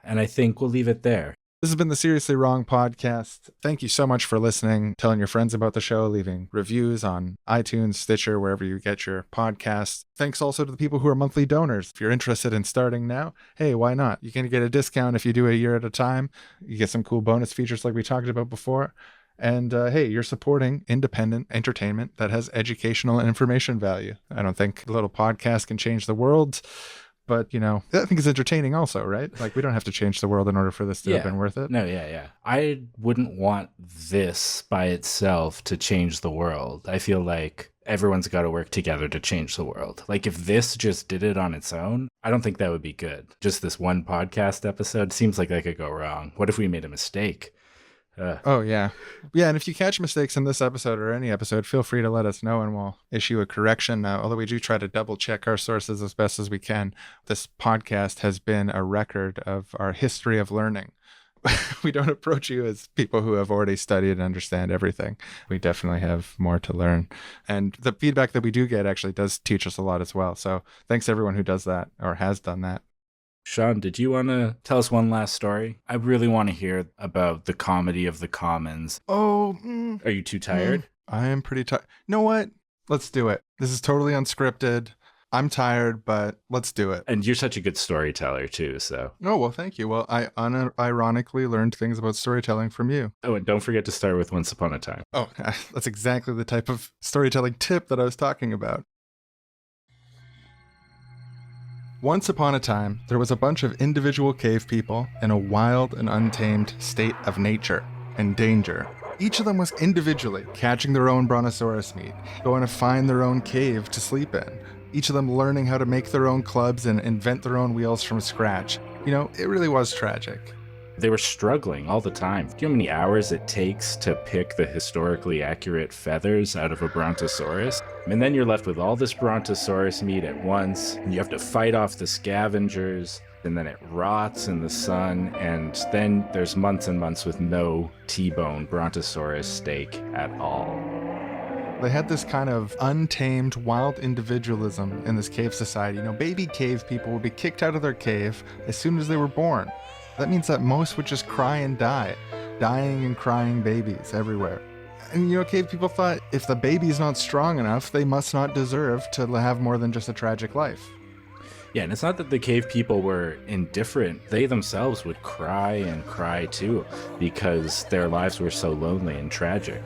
And I think we'll leave it there. This has been the Seriously Wrong podcast. Thank you so much for listening, telling your friends about the show, leaving reviews on iTunes, Stitcher, wherever you get your podcasts. Thanks also to the people who are monthly donors. If you're interested in starting now, hey, why not? You can get a discount if you do a year at a time. You get some cool bonus features like we talked about before. And hey, you're supporting independent entertainment that has educational and information value. I don't think a little podcast can change the world, but I think it's entertaining also, right? Like, we don't have to change the world in order for this to have been worth it. No, yeah. I wouldn't want this by itself to change the world. I feel like everyone's got to work together to change the world. Like, if this just did it on its own, I don't think that would be good. Just this one podcast episode seems like that could go wrong. What if we made a mistake? Oh, yeah. Yeah, and if you catch mistakes in this episode or any episode, feel free to let us know and we'll issue a correction. Although we do try to double check our sources as best as we can. This podcast has been a record of our history of learning. We don't approach you as people who have already studied and understand everything. We definitely have more to learn. And the feedback that we do get actually does teach us a lot as well. So thanks to everyone who does that or has done that. Sean, did you want to tell us one last story? I really want to hear about the comedy of the commons. Oh. Are you too tired? I am pretty tired. You know what? Let's do it. This is totally unscripted. I'm tired, but let's do it. And you're such a good storyteller too, so. Oh, well, thank you. Well, I unironically learned things about storytelling from you. Oh, and don't forget to start with Once Upon a Time. Oh, that's exactly the type of storytelling tip that I was talking about. Once upon a time, there was a bunch of individual cave people in a wild and untamed state of nature and danger. Each of them was individually catching their own Brontosaurus meat, going to find their own cave to sleep in. Each of them learning how to make their own clubs and invent their own wheels from scratch. You know, it really was tragic. They were struggling all the time. Do you know how many hours it takes to pick the historically accurate feathers out of a Brontosaurus? And then you're left with all this Brontosaurus meat at once, and you have to fight off the scavengers, and then it rots in the sun, and then there's months and months with no T-bone Brontosaurus steak at all. They had this kind of untamed, wild individualism in this cave society. You know, baby cave people would be kicked out of their cave as soon as they were born. That means that most would just cry and die. Dying and crying babies everywhere. And you know, cave people thought if the baby's not strong enough, they must not deserve to have more than just a tragic life. Yeah, and it's not that the cave people were indifferent. They themselves would cry and cry too, because their lives were so lonely and tragic.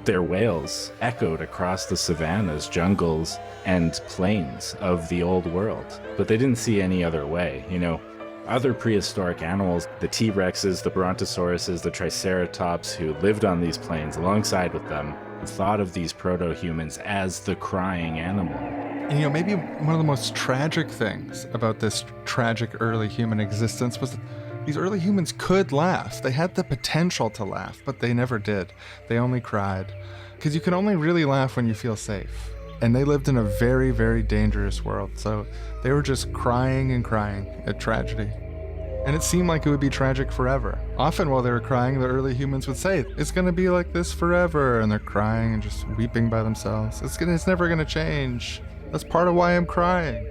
Their wails echoed across the savannas, jungles, and plains of the old world. But they didn't see any other way, you know. Other prehistoric animals, the T-Rexes, the Brontosauruses, the Triceratops who lived on these plains alongside with them, thought of these proto-humans as the crying animal. And you know, maybe one of the most tragic things about this tragic early human existence was that these early humans could laugh. They had the potential to laugh, but they never did. They only cried. Because you can only really laugh when you feel safe. And they lived in a very, very dangerous world, so they were just crying and crying at tragedy. And it seemed like it would be tragic forever. Often while they were crying, the early humans would say, it's going to be like this forever, and they're crying and just weeping by themselves. It's never going to change. That's part of why I'm crying.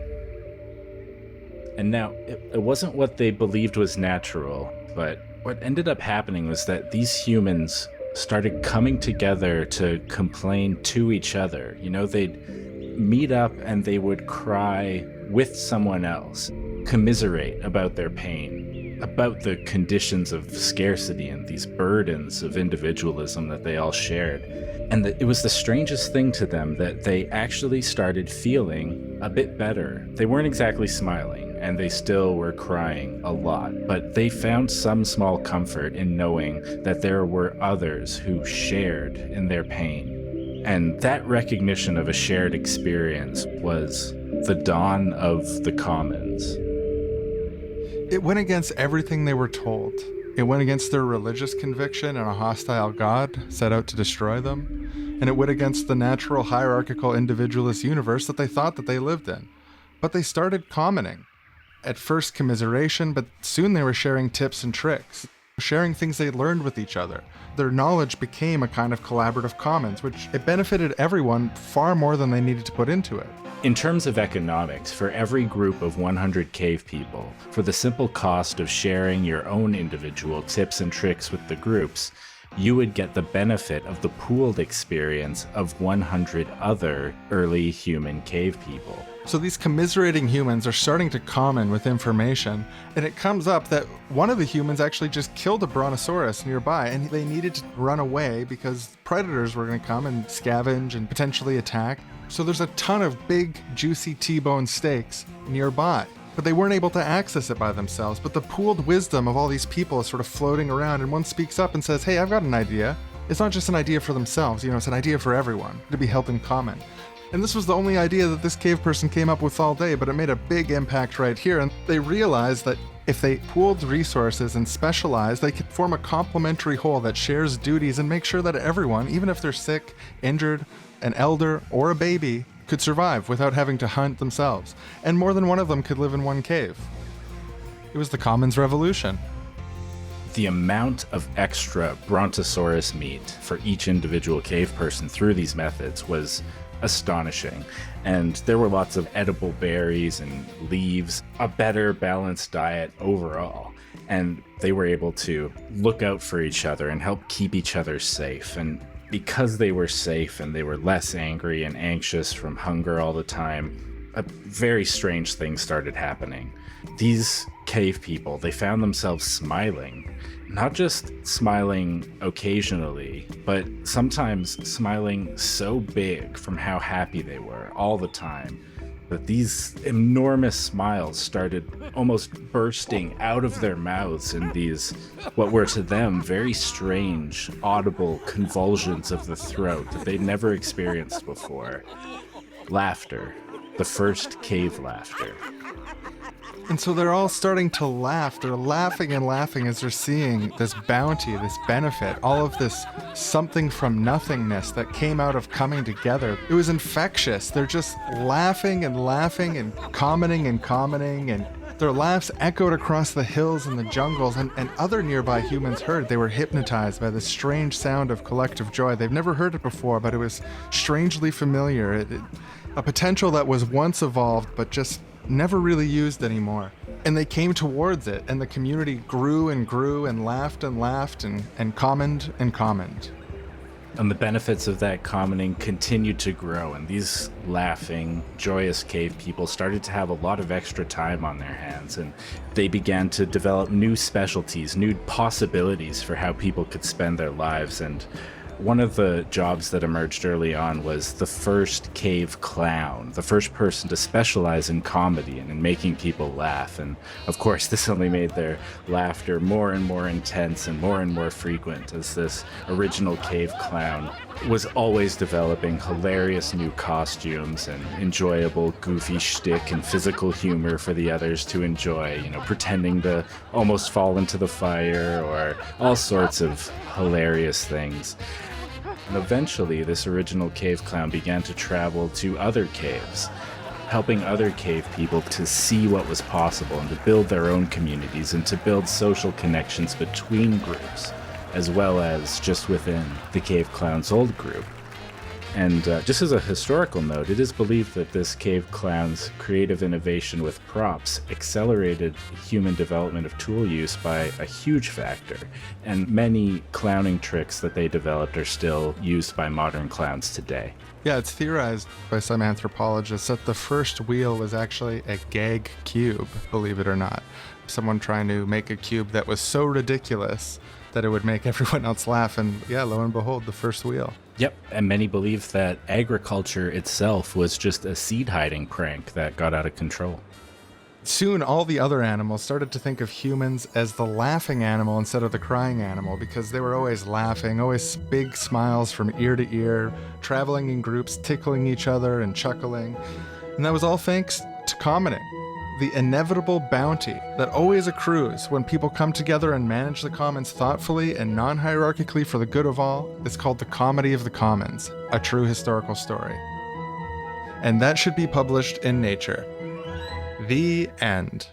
And now, it wasn't what they believed was natural, but what ended up happening was that these humans started coming together to complain to each other. You know, they'd meet up and they would cry with someone else, commiserate about their pain, about the conditions of scarcity and these burdens of individualism that they all shared. And it was the strangest thing to them that they actually started feeling a bit better. They weren't exactly smiling, and they still were crying a lot, but they found some small comfort in knowing that there were others who shared in their pain. And that recognition of a shared experience was the dawn of the commons. It went against everything they were told. It went against their religious conviction and a hostile God set out to destroy them. And it went against the natural hierarchical individualist universe that they thought that they lived in. But they started commoning. At first commiseration, but soon they were sharing tips and tricks, sharing things they learned with each other. Their knowledge became a kind of collaborative commons, which it benefited everyone far more than they needed to put into it. In terms of economics, for every group of 100 cave people, for the simple cost of sharing your own individual tips and tricks with the groups, you would get the benefit of the pooled experience of 100 other early human cave people. So these commiserating humans are starting to common with information, and it comes up that one of the humans actually just killed a Brontosaurus nearby, and they needed to run away because predators were going to come and scavenge and potentially attack. So there's a ton of big, juicy T-bone steaks nearby, but they weren't able to access it by themselves. But the pooled wisdom of all these people is sort of floating around, and one speaks up and says, hey, I've got an idea. It's not just an idea for themselves, it's an idea for everyone to be held in common. And this was the only idea that this cave person came up with all day, but it made a big impact right here. And they realized that if they pooled resources and specialized, they could form a complementary whole that shares duties and make sure that everyone, even if they're sick, injured, an elder, or a baby, could survive without having to hunt themselves. And more than one of them could live in one cave. It was the Commons Revolution. The amount of extra Brontosaurus meat for each individual cave person through these methods was astonishing. And there were lots of edible berries and leaves, a better balanced diet overall. And they were able to look out for each other and help keep each other safe. And because they were safe and they were less angry and anxious from hunger all the time, a very strange thing started happening. These cave people, they found themselves smiling. Not just smiling occasionally, but sometimes smiling so big from how happy they were all the time that these enormous smiles started almost bursting out of their mouths in these, what were to them, very strange, audible convulsions of the throat that they'd never experienced before. Laughter. The first cave laughter. And so they're all starting to laugh. They're laughing and laughing as they're seeing this bounty, this benefit, all of this something from nothingness that came out of coming together. It was infectious. They're just laughing and laughing and commenting, and their laughs echoed across the hills and the jungles, and other nearby humans heard. They were hypnotized by the strange sound of collective joy. They've never heard it before, but it was strangely familiar. A potential that was once evolved, but just never really used anymore. And they came towards it, and the community grew and grew and laughed and laughed and commoned and commoned. And the benefits of that commenting continued to grow, and these laughing, joyous cave people started to have a lot of extra time on their hands, and they began to develop new specialties, new possibilities for how people could spend their lives. And one of the jobs that emerged early on was the first cave clown, the first person to specialize in comedy and in making people laugh. And of course, this only made their laughter more and more intense and more frequent, as this original cave clown was always developing hilarious new costumes and enjoyable goofy shtick and physical humor for the others to enjoy, pretending to almost fall into the fire or all sorts of hilarious things. And eventually, this original cave clown began to travel to other caves, helping other cave people to see what was possible and to build their own communities and to build social connections between groups, as well as just within the cave clown's old group. And just as a historical note, it is believed that this cave clown's creative innovation with props accelerated human development of tool use by a huge factor, and many clowning tricks that they developed are still used by modern clowns today. Yeah, it's theorized by some anthropologists that the first wheel was actually a gag cube, believe it or not. Someone trying to make a cube that was so ridiculous that it would make everyone else laugh, and yeah, lo and behold, the first wheel. Yep, and many believe that agriculture itself was just a seed hiding prank that got out of control. Soon, all the other animals started to think of humans as the laughing animal instead of the crying animal, because they were always laughing, always big smiles from ear to ear, traveling in groups, tickling each other and chuckling. And that was all thanks to commenting. The inevitable bounty that always accrues when people come together and manage the commons thoughtfully and non-hierarchically for the good of all is called the Comedy of the Commons, a true historical story. And that should be published in Nature. The end.